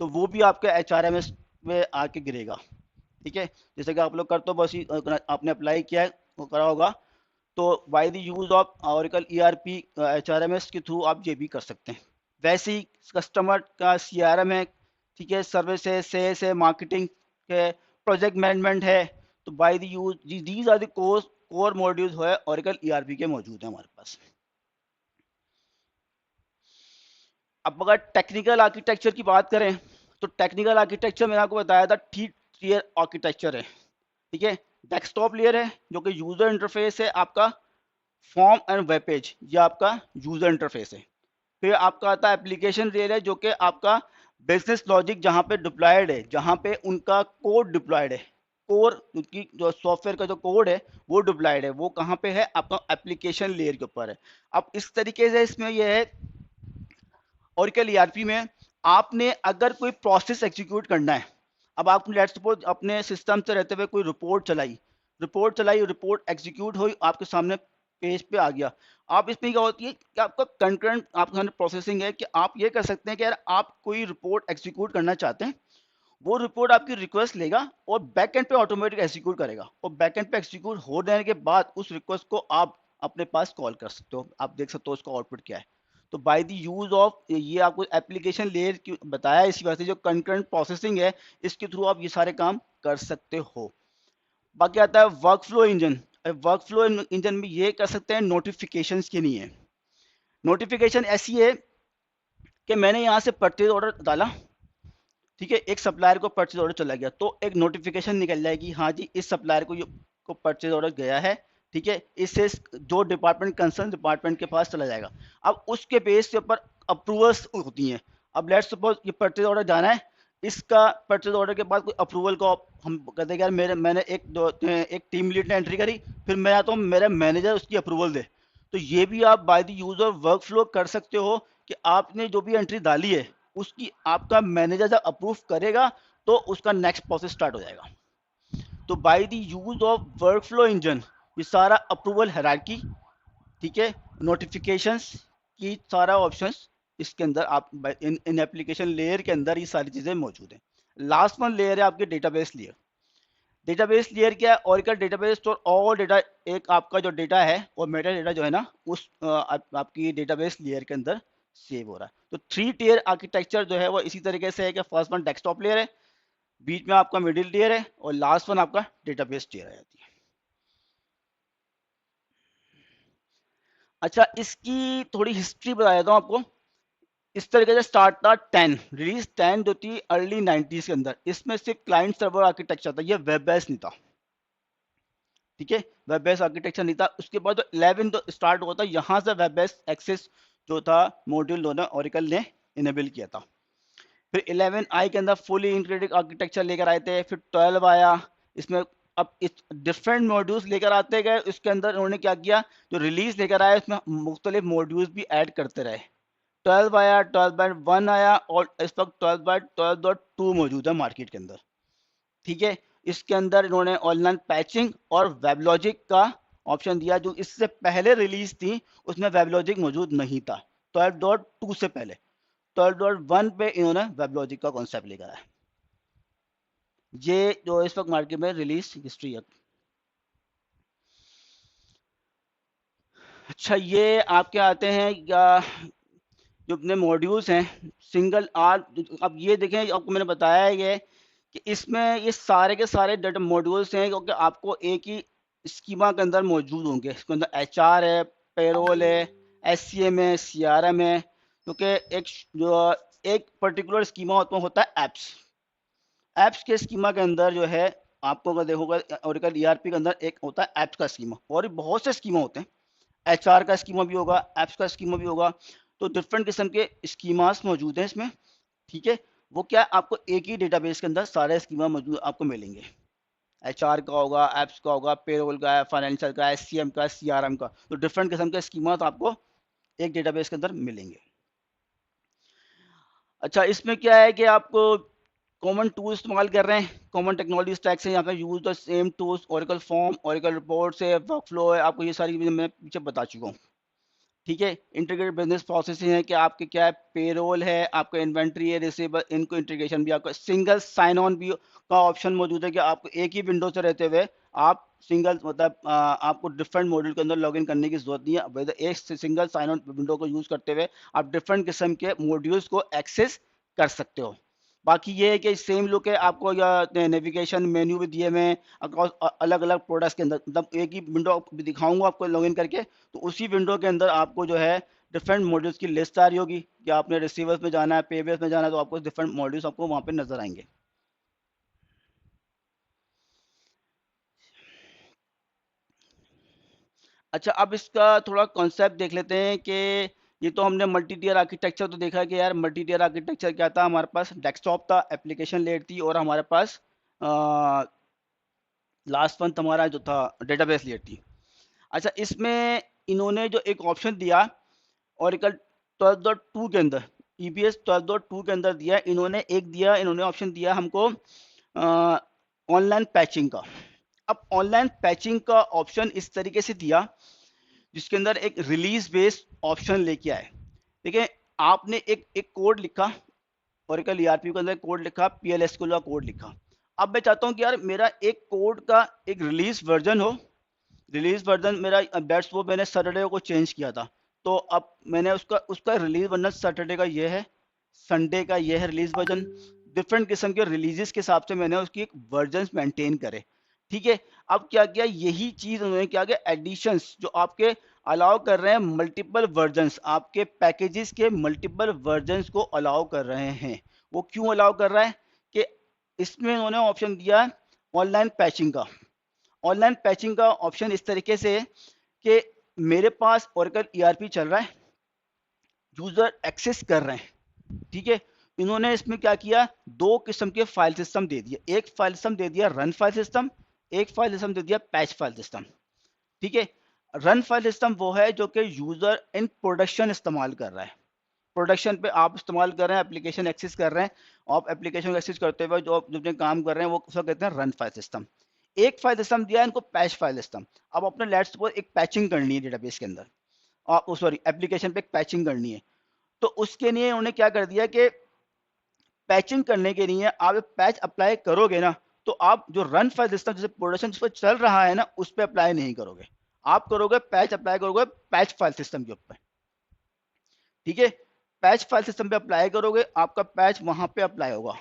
तो वो भी आपके एचआरएमएस में आके गिरेगा, ठीक है। जैसे कि आप लोग करते हो, बस आपने अप्लाई किया है वो करा होगा, तो by the use of Oracle ERP HRMS के थ्रू आप ये भी कर सकते हैं। वैसे ही कस्टमर का सीआरएम है, ठीक है, सर्विस है, सेल्स है, मार्केटिंग है, प्रोजेक्ट मैनेजमेंट है, तो by the use these are the core modules है ओरेकल ईआरपी के मौजूद है हमारे पास। अब अगर टेक्निकल आर्किटेक्चर की बात करें, तो टेक्निकल आर्किटेक्चर मैंने आपको बताया था 3 टियर आर्किटेक्चर है, ठीक है। डेस्कटॉप लेयर है जो कि यूजर इंटरफेस है आपका, फॉर्म एंड वेब पेज ये आपका यूजर इंटरफेस है। फिर आपका आता है एप्लीकेशन लेयर है, जो कि आपका बिजनेस लॉजिक जहाँ पे डिप्लॉयड है, जहाँ पे उनका कोड डिप्लॉयड है, कोर उनकी जो सॉफ्टवेयर का जो कोड है वो डिप्लॉयड है, वो कहाँ पे है, आपका एप्लीकेशन लेयर के ऊपर है। अब इस तरीके से इसमें यह है, ओरेकल ईआरपी में आपने अगर कोई प्रोसेस एग्जीक्यूट करना है, अब आपने लेट्स सपोज अपने सिस्टम से रहते हुए कोई रिपोर्ट चलाई, रिपोर्ट एग्जीक्यूट हुई, आपके सामने पेज पे आ गया। आप इसमें क्या होती है कि आपका कंकरेंट आपके सामने प्रोसेसिंग है, कि आप ये कर सकते हैं कि यार आप कोई रिपोर्ट एग्जीक्यूट करना चाहते हैं, वो रिपोर्ट आपकी रिक्वेस्ट लेगा और बैक एंड पे ऑटोमेटिक एग्जीक्यूट करेगा, और बैक एंड पे एग्जीक्यूट हो जाने के बाद उस रिक्वेस्ट को आप अपने पास कॉल कर सकते हो, आप देख सकते हो उसका आउटपुट क्या है। तो बाय द यूज ऑफ ये आपको एप्लीकेशन लेयर की बताया, इसी वजह से जो कंकरेंट प्रोसेसिंग है इसके थ्रू आप ये सारे काम कर सकते हो। बाकी आता है work flow engine. Work flow engine में ये कर सकते हैं नोटिफिकेशन के लिए। नोटिफिकेशन ऐसी है कि मैंने यहाँ से परचेज ऑर्डर डाला, ठीक है, एक सप्लायर को परचेज ऑर्डर चला गया, तो एक नोटिफिकेशन निकल जाएगी, हाँ जी इस सप्लायर को परचेज ऑर्डर गया है, ठीक है, इससे जो डिपार्टमेंट कंसर्न डिपार्टमेंट के पास चला जाएगा। अब उसके बेस के ऊपर अप्रूवल्स होती हैं। अब लेट्स सपोज ये परचेज ऑर्डर जाना है, इसका परचेज ऑर्डर के बाद कोई अप्रूवल को हम कहते हैं यार मैंने एक टीम लीड ने एंट्री करी, फिर मैं आता हूँ मेरा मैनेजर उसकी अप्रूवल दे। तो ये भी आप by the use of work flow कर सकते हो, कि आपने जो भी एंट्री डाली है उसकी आपका मैनेजर जब अप्रूव करेगा तो उसका नेक्स्ट प्रोसेस स्टार्ट हो जाएगा। तो by the use of work flow engine ये सारा अप्रूवल हायरार्की, ठीक है, नोटिफिकेशंस की सारा ऑप्शंस इसके अंदर आप इन एप्लीकेशन लेयर के अंदर ये सारी चीजें मौजूद हैं। लास्ट वन लेयर है आपकी डेटाबेस लेयर। डेटाबेस लेयर क्या है, Oracle database store all data, एक आपका जो डेटा है और मेटा डेटा जो है ना उस आपकी डेटाबेस लेयर के अंदर सेव हो रहा है। तो 3 टियर आर्किटेक्चर जो है वो इसी तरीके से है कि फर्स्ट वन डेस्कटॉप लेयर है, बीच में आपका मिडिल टियर है, और लास्ट वन आपका डेटाबेस टियर आ जाती है। अच्छा, इसकी थोड़ी हिस्ट्री बता देता हूँ आपको। इस तरीके से स्टार्ट था 10, रिलीज 10 जो थी अर्ली 90s के अंदर, इसमें सिर्फ क्लाइंट सर्वर आर्किटेक्चर था, ये वेब बेस नहीं था, ठीक है, वेब बेस आर्किटेक्चर नहीं था। उसके बाद जो 11 तो स्टार्ट हुआ था, यहाँ से वेब बेस एक्सेस जो था मॉड्यूल दोनों ओरेकल ने इनेबल किया था। फिर 11 आई के अंदर फुली इंटीग्रेटेड आर्किटेक्चर लेकर आए थे। फिर 12 आया, इसमें अब इस डिफरेंट मॉड्यूल्स लेकर आते गए, उसके अंदर उन्होंने क्या किया, जो रिलीज लेकर आया उसमें मुख्तलिफ मॉड्यूल्स भी ऐड करते रहे। 12 आया, 12.1 आया, और इस वक्त 12.12.2 मौजूद है मार्केट के अंदर, ठीक है। इसके अंदर इन्होंने ऑनलाइन पैचिंग और वेबलॉजिक का ऑप्शन दिया, जो इससे पहले रिलीज थी उसमें वेबलॉजिक मौजूद नहीं था, 12.2 से पहले। 12.1 पे इन्होंने वेबलॉजिक का कॉन्सेप्ट लेकर आया। ये जो इस वक्त मार्केट में रिलीज हिस्ट्री है। अच्छा, ये आपके आते हैं या जो अपने मॉड्यूल्स हैं सिंगल आर। अब ये देखें, आपको मैंने बताया है ये कि इसमें ये सारे के सारे डाटा मॉड्यूल्स हैं, क्योंकि आपको एक ही स्कीमा के अंदर मौजूद होंगे। इसके अंदर एचआर है, पेरोल है, एससीएम है, सीआरएम है, क्योंकि एक जो एक पर्टिकुलर स्कीमा होता है एप्स। एप्स के स्कीमा के अंदर जो है, आपको अगर देखोगे ओरेकल ईआरपी के अंदर एक होता है एप्स का स्कीमा, और भी बहुत से स्कीमा होते हैं, एचआर का स्कीमा भी होगा, एप्स का स्कीमा भी होगा। तो डिफरेंट किस्म के स्कीमास मौजूद हैं इसमें, ठीक है। वो क्या है, आपको एक ही डेटाबेस के अंदर सारे स्कीमा मौजूद आपको मिलेंगे। एचआर का होगा, एप्स का होगा, पेरोल का है, फाइनेंशियल का, एससीएम का, सीआरएम का। तो डिफरेंट किस्म के स्कीमा आपको एक डेटाबेस के अंदर मिलेंगे। अच्छा, इसमें क्या है कि आपको कॉमन टूल इस्तेमाल कर रहे हैं, कॉमन टेक्नोलॉजी स्टैक से, यहाँ पे use the same tools, Oracle form, Oracle report से वर्कफ्लो है, आपको ये सारी चीज़ें मैं पीछे बता चुका हूँ, ठीक है। इंटीग्रेटेड बिजनेस प्रोसेसिंग है कि आपके क्या है, पेरोल है, आपका इन्वेंट्री है, रिसीवेबल, इनको इंटीग्रेशन भी, आपका सिंगल साइन ऑन भी का ऑप्शन मौजूद है, कि आपको एक ही विंडो से रहते हुए आप सिंगल मतलब आपको डिफरेंट मॉड्यूल के अंदर लॉगिन करने की जरूरत नहीं है। वैसे एक सिंगल साइन ऑन विंडो को यूज करते हुए आप डिफरेंट किस्म के मॉड्यूल्स को एक्सेस कर सकते हो। बाकी ये है कि सेम लुक है, आपको या नेविगेशन मेन्यू भी दिए हुए हैं अक्रॉस अलग अलग प्रोडक्ट्स के अंदर, मतलब एक ही विंडो दिखाऊंगा आपको लॉगिन करके, तो उसी विंडो के अंदर आपको जो है डिफरेंट मॉड्यूल्स की लिस्ट आ रही होगी, कि आपने रिसीवर्स में जाना है, पेबल्स में जाना है, तो आपको डिफरेंट मॉड्यूल्स आपको वहाँ पे नजर आएंगे। अच्छा, अब इसका थोड़ा कॉन्सेप्ट देख लेते हैं कि ये तो हमने मल्टी टियर आर्किटेक्चर तो देखा कि यार मल्टी टियर आर्किटेक्चर क्या था, हमारे पास डेस्कटॉप था, एप्लीकेशन लेयर थी, और हमारे पास लास्ट वन हमारा जो था डेटाबेस लेयर थी। अच्छा, इसमें इन्होंने जो एक ऑप्शन दिया ओरेकल 12.2 के अंदर, ईबीएस 12.2 के अंदर दिया इन्होंने ऑप्शन दिया हमको ऑनलाइन पैचिंग का। अब ऑनलाइन पैचिंग का ऑप्शन इस तरीके से दिया जिसके अंदर एक रिलीज बेस्ड ऑप्शन लेके आए। देखिए, आपने एक एक कोड लिखा, ओरेकल ईआरपी के अंदर कोड लिखा, पीएलएसक्यूएल का कोड लिखा। अब मैं चाहता हूँ कि यार मेरा एक कोड का एक रिलीज वर्जन हो। रिलीज वर्जन मेरा दैट्स वो मैंने सैटरडे को चेंज किया था, तो अब मैंने उसका उसका रिलीज वर्जन सैटरडे का ये है, संडे का ये है रिलीज वर्जन। डिफरेंट किस्म के रिलीजेस के हिसाब से मैंने उसकी एक वर्जन मेंटेन करे। ठीक है, अब क्या किया, यही चीज उन्होंने क्या किया, एडिशंस जो आपके अलाउ कर रहे हैं मल्टीपल वर्जन्स, आपके पैकेजेस के मल्टीपल वर्जन्स को अलाउ कर रहे हैं। वो क्यों अलाउ कर रहा है कि इसमें उन्होंने ऑप्शन दिया ऑनलाइन पैचिंग का। ऑनलाइन पैचिंग का ऑप्शन इस तरीके से कि मेरे पास ओरेकल ईआरपी चल रहा है, यूजर एक्सेस कर रहे हैं। ठीक है, इन्होंने इसमें क्या किया, दो किस्म के फाइल सिस्टम दे दिए। एक फाइल सिस्टम दे दिया रन फाइल सिस्टम, एक फाइल सिस्टम दे दिया पैच फाइल सिस्टम। ठीक है, रन फाइल सिस्टम वो है जो कि यूजर इन प्रोडक्शन इस्तेमाल कर रहा है। प्रोडक्शन पे आप इस्तेमाल कर रहे हैं, एप्लीकेशन एक्सेस कर रहे हैं, आप एप्लीकेशन एक्सेस करते हुए जो जो अपने काम कर रहे हैं वो उसको कहते हैं रन फाइल सिस्टम। एक फाइल सिस्टम दिया है इनको पैच फाइल सिस्टम। अब अपने लेट्स सपोज एक पैचिंग करनी है डेटाबेस के अंदर, और सॉरी एप्लीकेशन पे एक पैचिंग करनी है, तो उसके लिए उन्होंने क्या कर दिया कि पैचिंग करने के लिए आप पैच अप्लाई करोगे ना, तो आप जो रन फाइल सिस्टम जैसे प्रोडक्शन जिस पर चल रहा है ना उस पर अप्लाई नहीं करोगे, आप करोगे पैच अप्लाई करोगे पैच फाइल सिस्टम के ऊपर। ठीक है, पैच फाइल सिस्टम पे अप्लाई करोगे, आपका पैच वहां पे अप्लाई होगा।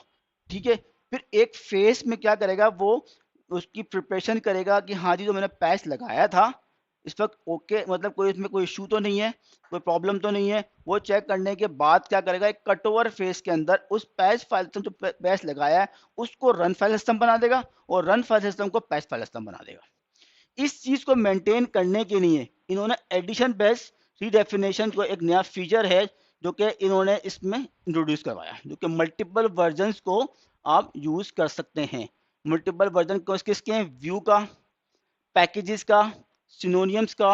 ठीक है, फिर एक फेस में क्या करेगा वो, उसकी प्रिपरेशन करेगा कि हाँ जी जो मैंने पैच लगाया था इस वक्त ओके, मतलब कोई इसमें कोई इशू तो नहीं है, कोई प्रॉब्लम तो नहीं है। वो चेक करने के बाद क्या करेगा, एक कट ओवर फेस के अंदर उस पैच फाइल सिस्टम जो पैच लगाया है उसको रन फाइल सिस्टम बना देगा, और रन फाइल सिस्टम को पैच फाइल सिस्टम बना देगा। इस चीज को मेंटेन करने के लिए इन्होंने एडिशन बेस्ड रीडेफिनेशन को एक नया फीचर है जो कि इन्होंने इसमें इंट्रोड्यूस करवाया, जो कि मल्टीपल वर्जन्स को आप यूज कर सकते हैं। मल्टीपल वर्जन को किसके हैं, व्यू का, पैकेजेस का, सिनोनियम्स का,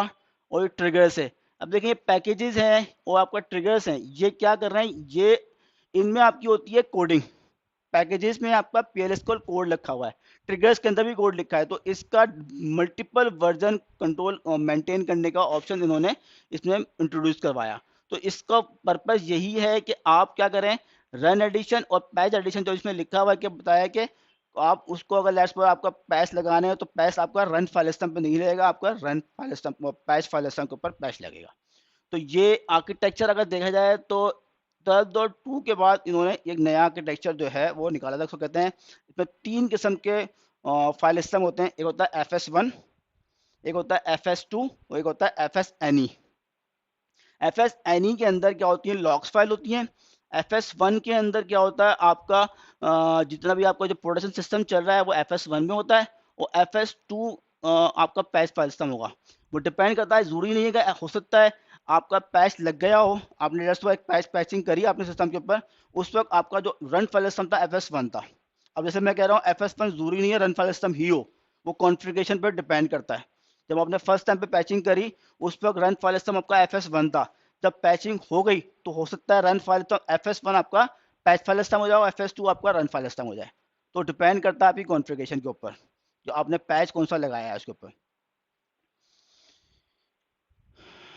और ट्रिगर्स है। अब देखिए पैकेजेस हैं और आपका ट्रिगर्स हैं, ये क्या कर रहे हैं, ये इनमें आपकी होती है कोडिंग। पैकेजेस में आपका पीएलएसक्यूएल कोड लिखा हुआ है, ट्रिगर्स के अंदर भी कोड लिखा है, तो इसका मल्टीपल वर्जन कंट्रोल मेंटेन करने का ऑप्शन इन्होंने इसमें इंट्रोड्यूस करवाया। तो इसका पर्पस यही है कि आप क्या करें, रन एडिशन और पैच एडिशन जो इसमें लिखा हुआ है कि बताया कि आप उसको अगर लेट्स पर आपका पैच लगाना है तो पैच आपका रन फाइल सिस्टम पे नहीं लगेगा, आपका run file system patch file system के ऊपर पैच लगेगा। तो ये आर्किटेक्चर अगर देखा जाए तो 12.2 के बाद इन्होंने एक नया आर्किटेक्चर जो है वो निकाला था, उसको कहते हैं, इसमें तीन किस्म के फाइल सिस्टम होते हैं, एक होता है FS1, एक होता है FS2 और एक होता है FSNE। FSNE के अंदर क्या होती है, लॉग्स फाइल होती हैं। FS1 के अंदर क्या होता है, आपका जितना भी आपका जो प्रोडक्शन सिस्टम चल रहा है वो FS1 में होता है, और FS2 आपका पैच फाइल सिस्टम होगा। वो डिपेंड करता है, जरूरी नहीं है कि हो सकता है आपका पैच लग गया हो, आपने जस्ट वो एक पैचिंग करी अपने सिस्टम के ऊपर, उस वक्त आपका जो रन फाइल सिस्टम था FS1 था। अब जैसे मैं कह रहा हूँ FS1 जरूरी नहीं है रन फाइल सिस्टम ही हो, वो कॉन्फ़िगरेशन पर डिपेंड करता है। जब आपने फर्स्ट टाइम पे पैचिंग करी उस वक्त रन फाइल सिस्टम आपका FS1 था, जब पैचिंग हो गई तो हो सकता है रन फाइल तो FS1 आपका पैच फाइल सिस्टम हो जाए, FS2 आपका रन फाइल सिस्टम हो जाए। तो डिपेंड करता है आपकी कॉन्फ़िगरेशन के ऊपर, जो आपने पैच कौन सा लगाया है उसके ऊपर।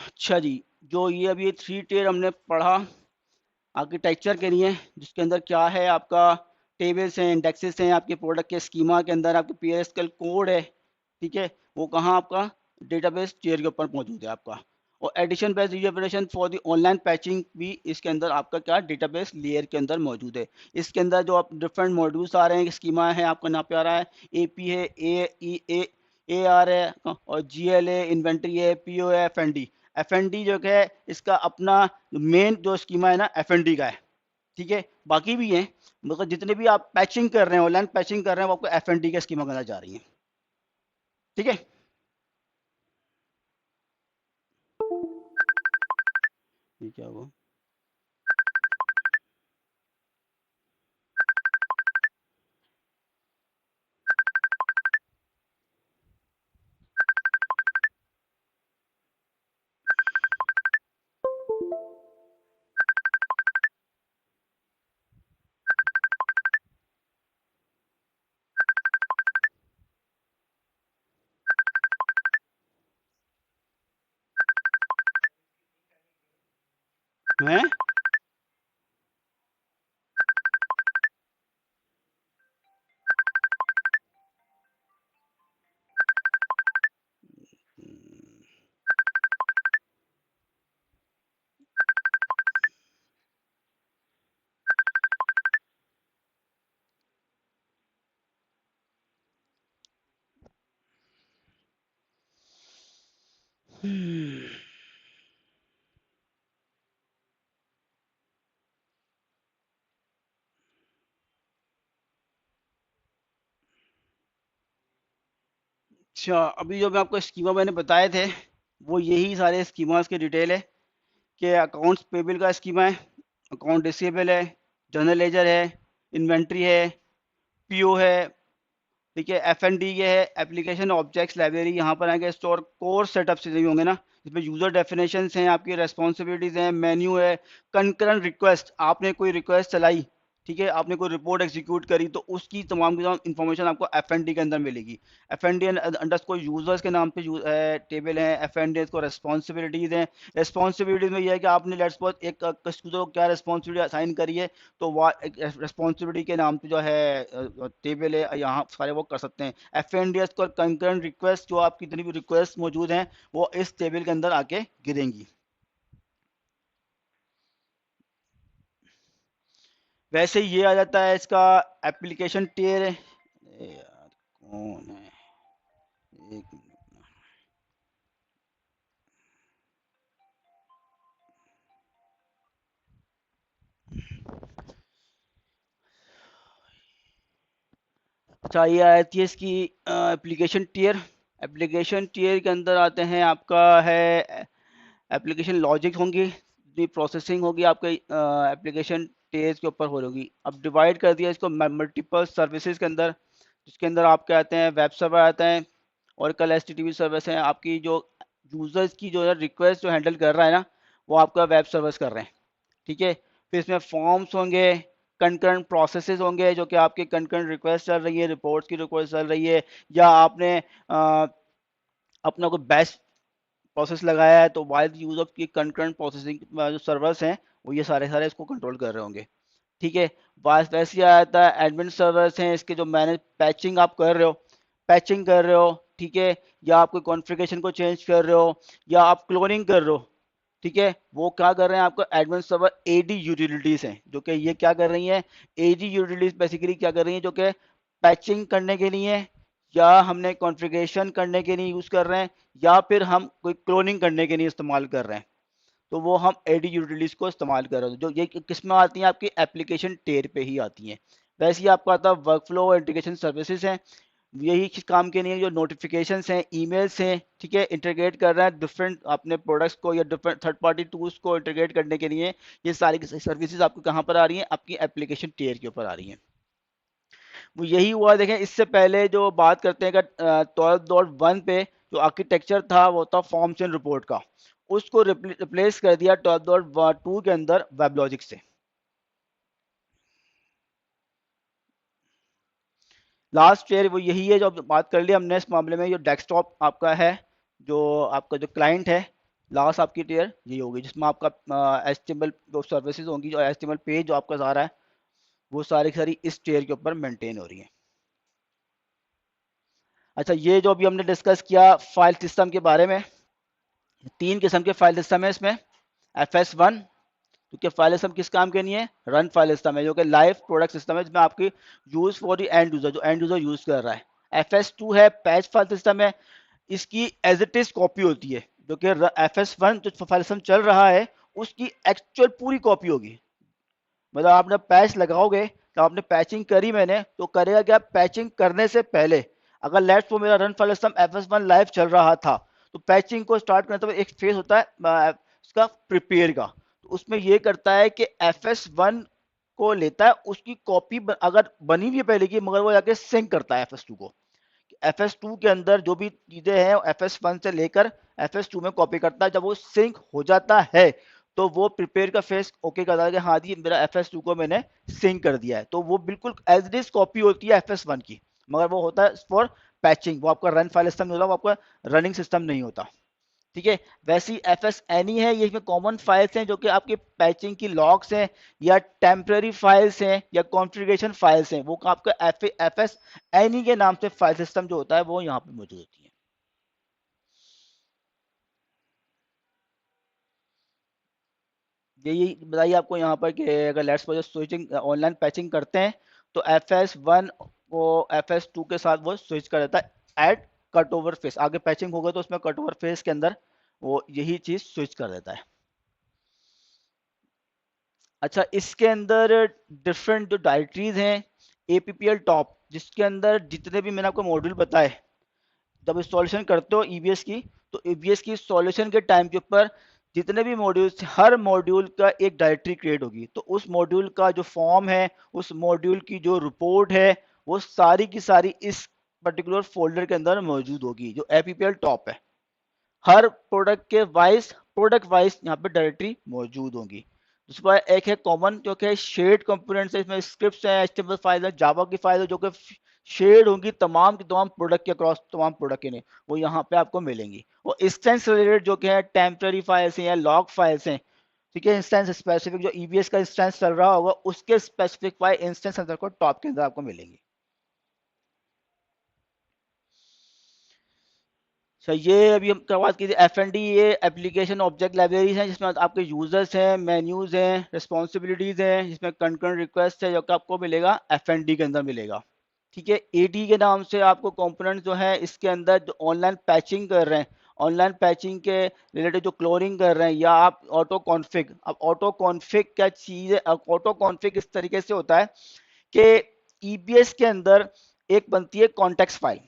अच्छा जी, जो ये अभी 3 टियर हमने पढ़ा आर्किटेक्चर के लिए, जिसके अंदर क्या है, आपका टेबल्स हैं, इंडेक्सेस हैं, आपके प्रोडक्ट के स्कीमा के अंदर आपके पीएलएसक्यूएल कोड है। ठीक है, वो कहाँ आपका डेटाबेस टियर के ऊपर मौजूद है आपका। और edition based reservation for the online patching भी इसके अंदर आपका क्या डेटाबेस लेयर के अंदर मौजूद है। इसके अंदर जो आप डिफरेंट मॉड्यूल्स आ रहे हैं, स्कीमा है आपका यहाँ पे आ रहा है, एपी है, AR है, और GL है, इन्वेंट्री है, PO है, FND। FND जो है इसका अपना मेन जो स्कीमा है ना FND का है। ठीक है, बाकी भी हैं, मतलब जितने भी आप पैचिंग कर रहे हैं, ऑनलाइन पैचिंग कर रहे हैं, वो आपको FND का स्कीमा करना जा रही है। ठीक है, ये क्या हुआ? हैं? हम्म, अच्छा, अभी जो मैं आपको स्कीमा मैंने बताए थे, वो यही सारे स्कीमास के डिटेल है कि अकाउंट्स पेबल का स्कीमा है, अकाउंट रिसीवेबल है, जनरल लेजर है, इन्वेंट्री है, पीओ है, ठीक है, एफ एन डी ये है, एप्लीकेशन ऑब्जेक्ट्स लाइब्रेरी यहाँ पर आएंगे, स्टोर कोर सेटअप से नहीं होंगे ना, इसमें यूजर डेफिनेशन हैं, आपकी रेस्पॉन्सिबिलिटीज हैं, मेन्यू है, कंकरेंट रिक्वेस्ट, आपने कोई रिक्वेस्ट चलाई, ठीक है, आपने कोई रिपोर्ट एग्जीक्यूट करी तो उसकी तमाम की तमाम इन्फॉर्मेशन आपको एफ एन डी के अंदर मिलेगी। एफ एन डी अंडर को यूजर्स के नाम पे टेबल है, एफ एन डी को रेस्पॉन्सिबिलिटीज हैं, रेस्पॉन्सिबिलिटीज में यह है कि आपने लेट्स सपोज एक कस्टमर को क्या रेस्पॉन्सिबिलिटी असाइन करी है, तो वह रेस्पॉन्सिबिलिटी के नाम पे जो है टेबल है, यहाँ सारे वो कर सकते हैं। एफ एन डी एस को कंकरेंट रिक्वेस्ट, जो आपकी जितनी भी रिक्वेस्ट मौजूद हैं वो इस टेबल के अंदर आके गिरेंगी। वैसे ये आ जाता है इसका एप्लीकेशन टेयर है। यार कौन है, एक मिनट। अच्छा, ये आती है इसकी एप्लीकेशन टीयर। एप्लीकेशन टीयर के अंदर आते हैं, आपका है एप्लीकेशन लॉजिक होंगी, जो प्रोसेसिंग होगी आपके एप्लीकेशन टीयर के ऊपर होगी। अब डिवाइड कर दिया इसको मल्टीपल सर्विसेज के अंदर, जिसके अंदर आपके आते हैं वेब सर्वर आते हैं, और कल S T T V service है, आपकी जो यूजर्स की जो है रिक्वेस्ट जो हैंडल कर रहा है ना, वो आपका वेब सर्विस कर रहे हैं, ठीक है। फिर इसमें फॉर्म्स होंगे, कंकरेंट प्रोसेसेस होंगे, जो कि आपकी कंकरेंट रिक्वेस्ट चल रही है, रिपोर्ट्स की रिक्वेस्ट चल रही है, या आपने अपना कोई बैच प्रोसेस लगाया है, तो वाइल यूज ऑफ की कंकरेंट प्रोसेसिंग जो सर्वर्स हैं वो ये सारे सारे इसको कंट्रोल कर रहे होंगे, ठीक है। बस वैसे ही आता है एडमिन सर्वर्स हैं इसके, जो मैनेज पैचिंग आप कर रहे हो, पैचिंग कर रहे हो, ठीक है, या आप कोई कॉन्फ़िगरेशन को चेंज कर रहे हो, या आप क्लोनिंग कर रहे हो, ठीक है, वो क्या कर रहे हैं, आपको एडमिन सर्वर एडी यूटिलिटीज हैं, जो कि ये क्या कर रही हैं, एडी यूटिलिटीज बेसिकली क्या कर रही हैं, जो कि पैचिंग करने के लिए, या हमने कॉन्फ़िगरेशन करने के लिए यूज़ कर रहे हैं, या फिर हम कोई क्लोनिंग करने के लिए इस्तेमाल कर रहे हैं, तो वो हम एडी यूटिलिटीज को इस्तेमाल कर रहे हैं, जो ये किस में आती हैं, आपकी एप्लीकेशन टेर पे ही आती हैं। वैसे ही आपका आता है वर्कफ्लो इंटीग्रेशन सर्विसेज हैं, यही किस काम के लिए, जो नोटिफिकेशंस हैं, ईमेल्स हैं, ठीक है, इंटीग्रेट कर रहा है डिफरेंट अपने प्रोडक्ट्स को या डिफरेंट थर्ड पार्टी टूल्स को इंटीग्रेट करने के लिए, ये सारी सर्विसेज आपको कहाँ पर आ रही हैं, आपकी एप्लीकेशन टेयर के ऊपर आ रही हैं। वो यही हुआ, देखें इससे पहले जो बात करते हैं कि 12.1 पे जो आर्किटेक्चर था वो था फॉर्म्स एंड रिपोर्ट का, उसको रिप्लेस कर दिया 12.2 के अंदर वेब लॉजिक से। लास्ट ईयर वो यही है, जो अब बात कर लिया हमने इस मामले में, जो डेस्कटॉप आपका है, जो आपका जो क्लाइंट है, लास्ट आपकी टीयर यही होगी, जिसमें आपका एचटीएमएल जो सर्विसेज होंगी, जो एचटीएमएल पेज जो आपका सारा है, वो सारी की सारी इस टीयर के ऊपर मेंटेन हो रही है। अच्छा, ये जो अभी हमने डिस्कस किया फाइल सिस्टम के बारे में, तीन किस्म के फाइल सिस्टम है इसमें। FS1, क्योंकि फाइल सिस्टम किस काम के नहीं है, रन फाइल सिस्टम है, जो कि लाइव प्रोडक्ट सिस्टम है, जिसमें आपकी use for the end user, जो एंड यूजर यूज कर रहा है। FS2 है पैच फाइल सिस्टम है, इसकी एज इट इज कॉपी होती है, जो कि FS1 जो फाइल सिस्टम चल रहा है उसकी एक्चुअल पूरी कॉपी होगी। मतलब आपने पैच लगाओगे, तो आपने पैचिंग करी मैंने, तो करेगा क्या, पैचिंग करने से पहले अगर लेट्स वो मेरा run file system FS1 live चल रहा था, तो पैचिंग को स्टार्ट करने तो एक फेज होता है इसका प्रिपेयर का, तो उसमें ये करता है कि FS1 को लेता है, उसकी कॉपी अगर बनी हुई है पहले की, मगर वो जाके सिंक करता है FS2 को। FS2 के अंदर जो भी चीजें हैं FS1 से लेकर FS2 में कॉपी करता है। जब वो सिंक हो जाता है तो वो प्रिपेयर का फेस ओके करता है कि हाँ जी मेरा FS2 को मैंने सिंक कर दिया है। तो वो बिल्कुल एज इट इज कॉपी होती है FS1 की, मगर वो होता है फॉर पैचिंग, वो आपका रन फाइल सिस्टम नहीं होता, वो आपका रनिंग सिस्टम नहीं होता। ठीक है, वैसी FSNE है, ये इसमें कॉमन फाइल्स हैं जो कि आपके पैचिंग की लॉग्स हैं या टेम्पररी फाइल्स हैं या कॉन्फ़िगरेशन फाइल्स हैं, वो आपका FSNE के नाम से फाइल सिस्टम जो होता है वो यहाँ पे मौजूद होती है। यही बताइए आपको यहाँ पर कि अगर let's suppose switching online patching करते हैं तो FS1 को FS2 के साथ वो स्विच कर देता है एट कट ओवर फेस। आगे पैचिंग होगा तो उसमें कट ओवर फेस के अंदर वो यही चीज स्विच कर देता है। अच्छा, इसके अंदर डिफरेंट जो डायरेक्टरीज हैं, APPL टॉप, जिसके अंदर जितने भी मैंने आपको मॉड्यूल बताए, जब इंस्टॉलेशन करते हो EBS की, तो EBS की इंस्टॉलेशन के टाइम के ऊपर जितने भी मॉड्यूल्स, हर मॉड्यूल का एक डायरेक्टरी क्रिएट होगी। तो उस मॉड्यूल का जो फॉर्म है, उस मॉड्यूल की जो रिपोर्ट है, वो सारी की सारी इस पर्टिकुलर फोल्डर के अंदर मौजूद होगी जो APPL टॉप है। हर प्रोडक्ट वाइज यहाँ पे डायरेक्टरी मौजूद होगी। दूसरा एक है कॉमन जो कि शेड कंपोनेंट्स है, इसमें स्क्रिप्ट्स हैं, HTML फाइल है, जावा की फाइल है, जो कि शेड होंगी तमाम की तमाम प्रोडक्ट के अक्रॉस, तमाम प्रोडक्ट के लिए वो यहाँ पे आपको मिलेंगी। और इंस्टेंस रिलेटेड जो कि है टेम्पररी फाइल्स हैं या लॉग फाइल्स हैं, ठीक है, इंस्टेंस स्पेसिफिक जो EBS का इंस्टेंस चल रहा होगा उसके स्पेसिफिक फाइल इंस्टेंस अंदर को टॉप के अंदर आपको मिलेंगी। सर ये अभी हम क्या बात की थी, FND, ये एप्लीकेशन ऑब्जेक्ट लाइब्रेरीज हैं जिसमें आपके यूजर्स हैं, मेन्यूज हैं, रिस्पॉन्सिबिलिटीज हैं, जिसमें कंकरेंट रिक्वेस्ट है जो कि आपको मिलेगा FND के अंदर मिलेगा। ठीक है, AD के नाम से आपको कंपोनेंट जो है इसके अंदर जो ऑनलाइन पैचिंग कर रहे हैं, ऑनलाइन पैचिंग के रिलेटेड जो क्लोनिंग कर रहे हैं, या आप ऑटो कॉन्फ़िग, अब ऑटो कॉन्फ़िग क्या चीज़ है, ऑटो कॉन्फ़िग इस तरीके से होता है कि EBS के अंदर एक बनती है कॉन्टेक्स्ट फाइल।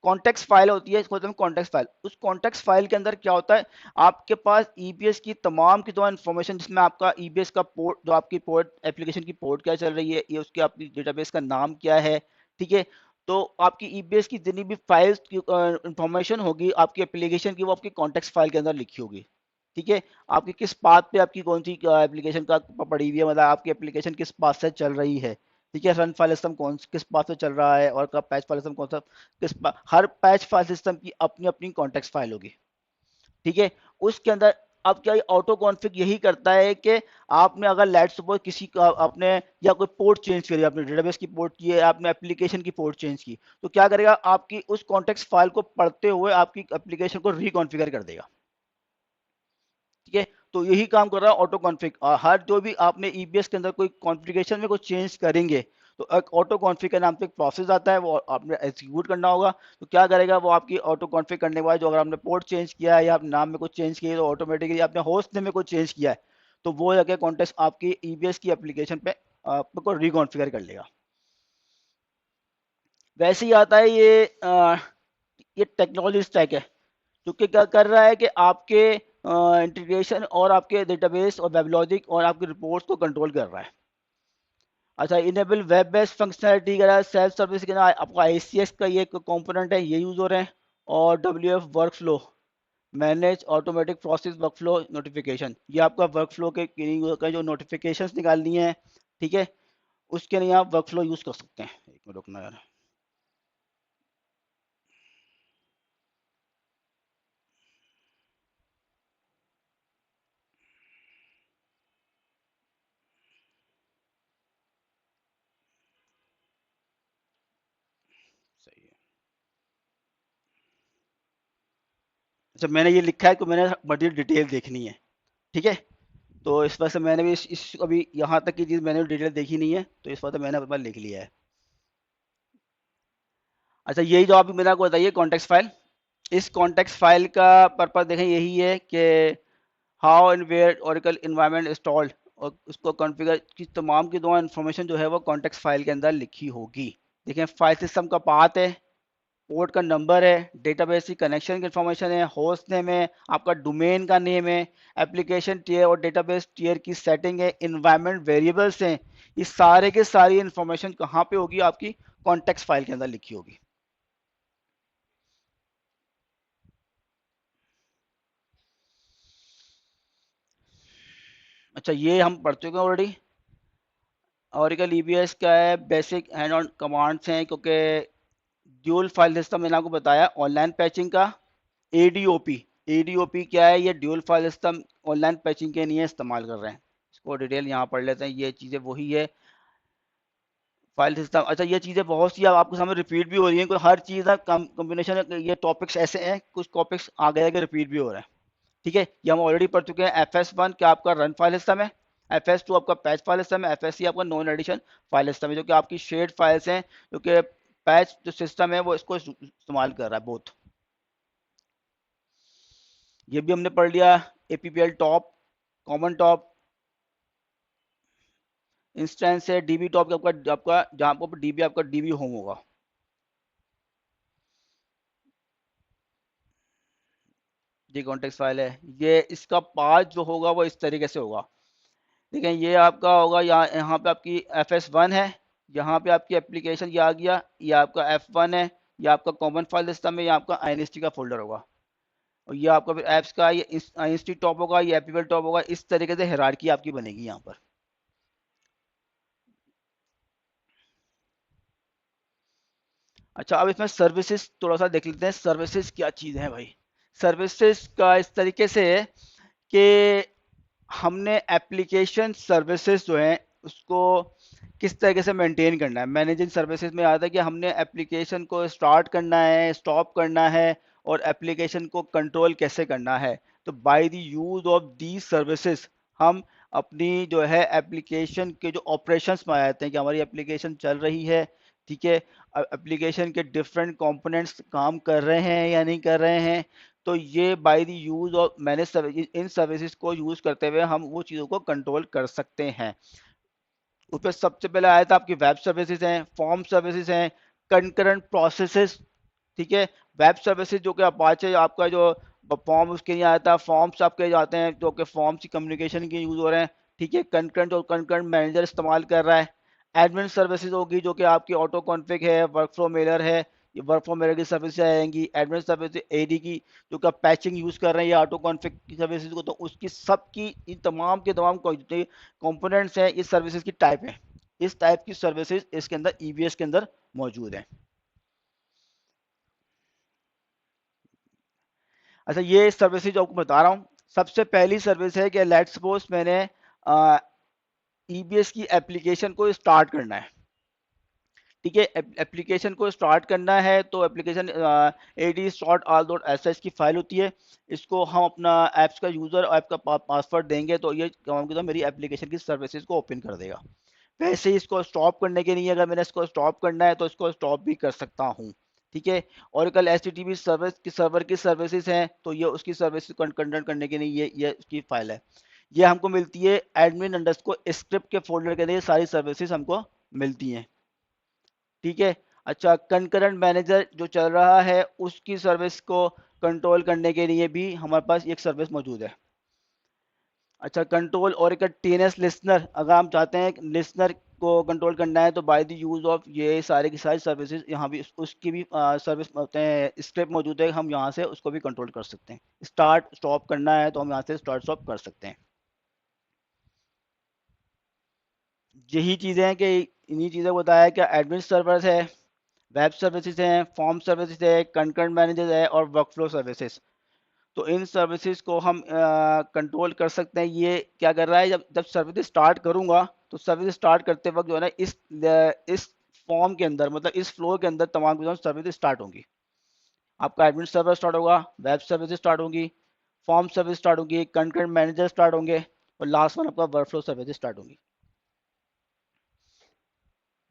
कॉन्टेक्स्ट फाइल होती है, इसको बोलते हैं कॉन्टेक्स्ट फाइल। उस कॉन्टेक्स्ट फाइल के अंदर क्या होता है, आपके पास EBS की तमाम इन्फॉर्मेशन, जिसमें आपका EBS का पोर्ट, जो आपकी पोर्ट एप्लीकेशन की पोर्ट क्या चल रही है, ये उसकी आपकी डेटाबेस का नाम क्या है। ठीक है, तो आपकी EBS की जितनी भी फाइल्स की इंफॉर्मेशन होगी आपकी एप्लीकेशन की, वो आपकी कॉन्टेक्स्ट फाइल के अंदर लिखी होगी। ठीक है, आपकी किस पाथ पे आपकी कौन सी एप्लीकेशन का पड़ी हुई है, मतलब आपकी एप्लीकेशन किस पाथ से चल रही है। ठीक है, रन फाइल सिस्टम कौन किस पाथ से चल रहा है, और कब पैच फाइल सिस्टम कौन सा, हर पैच फाइल सिस्टम की अपनी अपनी कॉन्टेक्स्ट फाइल होगी। ठीक है, उसके अंदर अब क्या ऑटो कॉन्फ़िग यही करता है कि आपने अगर लेट्स सपोज किसी का आपने या कोई पोर्ट चेंज करी, आपने डेटाबेस की पोर्ट की है, आपने एप्लीकेशन की पोर्ट चेंज की, तो क्या करेगा, आपकी उस कॉन्टेक्स्ट फाइल को पढ़ते हुए आपकी एप्लीकेशन को रिकॉन्फ़िगर कर देगा। ठीक है, तो यही काम कर रहा है ऑटो कॉन्फ़िग। हर जो भी आपने EBS के अंदर कोई कॉन्फ़िगरेशन में कोई चेंज करेंगे, तो एक ऑटो कॉन्फ़िग के नाम से एक प्रोसेस आता है, वो आपने एग्जीक्यूट करना होगा। तो क्या करेगा, वो आपकी ऑटो कॉन्फ़िग करने के बाद, जो अगर आपने पोर्ट चेंज किया है या आप नाम में कुछ चेंज किया है, तो ऑटोमेटिकली आपने होस्ट नेम में कुछ चेंज किया है, तो वो जाके कॉन्टेक्स्ट आपकी EBS की एप्लीकेशन पे आपको रिकॉन्फ़िगर कर लेगा। वैसे ही आता है ये टेक्नोलॉजी स्टैक है, जो कि क्या कर रहा है कि आपके इंटीग्रेशन और आपके डेटाबेस और वेब लॉजिक और आपकी रिपोर्ट्स को कंट्रोल कर रहा है। अच्छा, इनेबल वेब बेस्ड फंक्शनलिटी का सेल्फ सर्विस के ना आपका ICS का ये कंपोनेंट है, ये यूज हो रहे हैं। और WF work flow, manage automatic process work flow notification, ये आपका वर्क फ्लो के का जो नोटिफिकेशंस निकालनी है, ठीक है, उसके लिए आप वर्क फ्लो यूज कर सकते हैं। एक मिनट रुकना यार, सही है। अच्छा, मैंने ये लिखा है कि मैंने मटेरियल डिटेल देखनी है। ठीक है, तो इस वजह से मैंने भी इस अभी यहाँ तक की चीज़ मैंने डिटेल देखी नहीं है, तो इस वजह से मैंने अपने पास लिख लिया है। अच्छा, यही जो आप मेरा को बताइए कॉन्टेक्स्ट फाइल, इस कॉन्टेक्स्ट फाइल का पर्पस देखें यही है कि how and where Oracle environment installed, और उसको कॉन्फ़िगर की तमाम की तमाम इन्फॉर्मेशन जो है वो कॉन्टेक्स्ट फाइल के अंदर लिखी होगी। देखें, फाइल सिस्टम का पाथ है, पोर्ट का नंबर है, डेटाबेस की कनेक्शन की इंफॉर्मेशन है, होस्ट नेम है, आपका डोमेन का नेम है, एप्लीकेशन टीयर और डेटाबेस टीयर की सेटिंग है, इन्वायरमेंट वेरिएबल्स हैं। ये सारे के सारी इंफॉर्मेशन कहाँ पे होगी? आपकी कॉन्टेक्स्ट फाइल के अंदर लिखी होगी। अच्छा, ये हम पढ़ चुके हैं ऑलरेडी। ऑरिकल ईबीएस का है, बेसिक हैंड ऑन कमांड्स हैं, क्योंकि ड्यूल फाइल सिस्टम मैंने आपको बताया ऑनलाइन पैचिंग का। एडीओपी, एडीओपी क्या है? ये dual file system online patching के लिए इस्तेमाल कर रहे हैं। इसको डिटेल यहाँ पढ़ लेते हैं। ये चीज़ें वही है, फाइल सिस्टम। अच्छा, ये चीज़ें बहुत सी अब आपके सामने रिपीट भी हो रही हैं, कोई हर चीज़ का कॉम्बिनेशन। ये टॉपिक्स ऐसे हैं, कुछ टॉपिक्स आ गए कि रिपीट भी हो रहे हैं। ठीक है, ये हम ऑलरेडी पढ़ चुके हैं। FS1 क्या आपका रन फाइल सिस्टम है, FS2 आपका पैच फाइल सिस्टम है, FSC आपका नॉन एडिशन फाइल सिस्टम है, जो कि आपकी शेयर्ड फाइल्स हैं, जो कि पैच जो सिस्टम है वो इसको इस्तेमाल कर रहा है बोथ। ये भी हमने पढ़ लिया। APPL top, common top, instance है, DB टॉप आपका आपका जहाँ पर DB आपका DB होम होगा। ये कॉन्टेक्स्ट फाइल है। ये इसका पाथ जो होगा वो इस तरीके से होगा। देखें, ये आपका होगा, यहाँ यहाँ पे आपकी FS1 है, यहाँ पे आपकी एप्लीकेशन ये आ गया, ये आपका F1 है, ये आपका कॉमन फाइल सिस्टम है, ये आपका INST का फोल्डर होगा, और ये आपका फिर एप्स का ये INST टॉप होगा, ये एपीपीएल टॉप होगा। इस तरीके से हायरार्की आपकी बनेगी यहाँ पर। अच्छा, अब इसमें सर्विसेज थोड़ा सा देख लेते हैं। सर्विसेज क्या चीज़ है भाई? सर्विसेज का इस तरीके से है कि हमने एप्लीकेशन सर्विसेज जो है उसको किस तरीके से मेंटेन करना है। मैनेजिंग सर्विसेज में आता है कि हमने एप्लीकेशन को स्टार्ट करना है, स्टॉप करना है, और एप्लीकेशन को कंट्रोल कैसे करना है। तो by the use of the services हम अपनी जो है एप्लीकेशन के जो ऑपरेशंस में आ जाते हैं कि हमारी एप्लीकेशन चल रही है। ठीक है, एप्लीकेशन के डिफरेंट कंपोनेंट्स काम कर रहे हैं या नहीं कर रहे हैं। तो ये bye the use of manage service, in services को यूज करते हुए हम वो चीज़ों को कंट्रोल कर सकते हैं। उसमें सबसे पहले आया था आपकी वेब सर्विसेज हैं, फॉर्म सर्विसेज हैं, कंकरेंट प्रोसेसेस। ठीक है, वेब सर्विसेज जो कि अपाचे आपका जो फॉर्म उसके लिए आया था, फॉर्म्स आपके जाते हैं जो कि फॉर्म्स की कम्युनिकेशन के यूज हो रहे हैं। ठीक है, कंकरेंट और कंकरेंट मैनेजर इस्तेमाल कर रहा है। एडमिन सर्विसेज होगी जो कि आपकी ऑटो कॉन्फ़िग है, वर्कफ्लो मेलर है, ये वर्कफ्लो मेलर की सर्विस आएंगी। एडमिन सर्विस एडी की जो कि आप पैचिंग यूज़ कर रहे हैं या ऑटो कॉन्फ़िग की सर्विसेज को, तो उसकी सबकी इन तमाम के तमाम कंपोनेंट्स हैं, इस सर्विसेज की टाइप है। इस टाइप की सर्विसेज इसके अंदर ईबीएस के अंदर मौजूद है। अच्छा, ये सर्विसेज आपको बता रहा हूँ। सबसे पहली सर्विस है कि लेट्स सपोज मैंने ईबीएस की एप्लीकेशन को स्टार्ट करना है। ठीक है, एप्लीकेशन को स्टार्ट करना है तो एप्लीकेशन एडी स्टार्ट आल डॉट एस एच की फाइल होती है। इसको हम अपना ऐप्स का यूज़र ऐप का पासवर्ड देंगे तो ये काम की तो मेरी एप्लीकेशन की सर्विसेज को ओपन कर देगा। वैसे ही इसको स्टॉप करने के लिए अगर मैंने इसको स्टॉप करना है तो इसको स्टॉप भी कर सकता हूँ। ठीक है, ओरेकल एचटीटीपी सर्विस की सर्वर की सर्विसेज हैं, तो ये उसकी सर्विस कंडक्ट करने के लिए ये उसकी फाइल है। ये हमको मिलती है एडमिन अंडरस्कोर स्क्रिप्ट के फोल्डर के लिए, सारी सर्विसेज हमको मिलती हैं। ठीक है। अच्छा, कंकरेंट मैनेजर जो चल रहा है उसकी सर्विस को कंट्रोल करने के लिए भी हमारे पास एक सर्विस मौजूद है। अच्छा, कंट्रोल और एक टीएनएस लिसनर, अगर हम चाहते हैं लिसनर को कंट्रोल करना है तो बाय द यूज ऑफ ये सारे की सारी सर्विसेज यहाँ भी उसकी भी सर्विस होते हैं, स्क्रिप्ट मौजूद है, हम यहाँ से उसको भी कंट्रोल कर सकते हैं। स्टार्ट स्टॉप करना है तो हम यहाँ से स्टार्ट स्टॉप कर सकते हैं। यही चीज़ें हैं कि इन्हीं चीज़ों को बताया कि एडमिन सर्वर है, वेब सर्विसेज हैं, फॉर्म सर्विसेज है, कंटेंट मैनेजर है, और वर्कफ्लो सर्विसेज। तो इन सर्विसेज को हम कंट्रोल कर सकते हैं। ये क्या कर रहा है, जब जब सर्विस स्टार्ट करूंगा तो सर्विस स्टार्ट करते वक्त जो है ना इस फॉर्म के अंदर, मतलब इस फ्लो के अंदर तमाम सर्विस स्टार्ट होंगी। आपका एडमिन सर्वर स्टार्ट होगा, वेब सर्विस स्टार्ट होंगी, फॉर्म सर्विस स्टार्ट होगी, कंटेंट मैनेजर स्टार्ट होंगे, और लास्ट वन आपका वर्कफ्लो सर्विस स्टार्ट होंगी।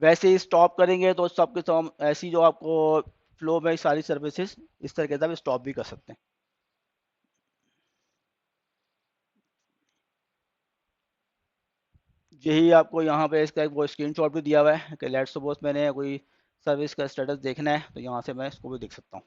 वैसे ही स्टॉप करेंगे तो सबके सब ऐसी जो आपको फ्लो में सारी सर्विसेज इस तरीके से आप स्टॉप भी कर सकते हैं। यही आपको यहाँ पे इसका एक वो स्क्रीनशॉट भी दिया हुआ है कि लेट्स सपोज मैंने कोई सर्विस का स्टेटस देखना है तो यहाँ से मैं इसको भी देख सकता हूँ।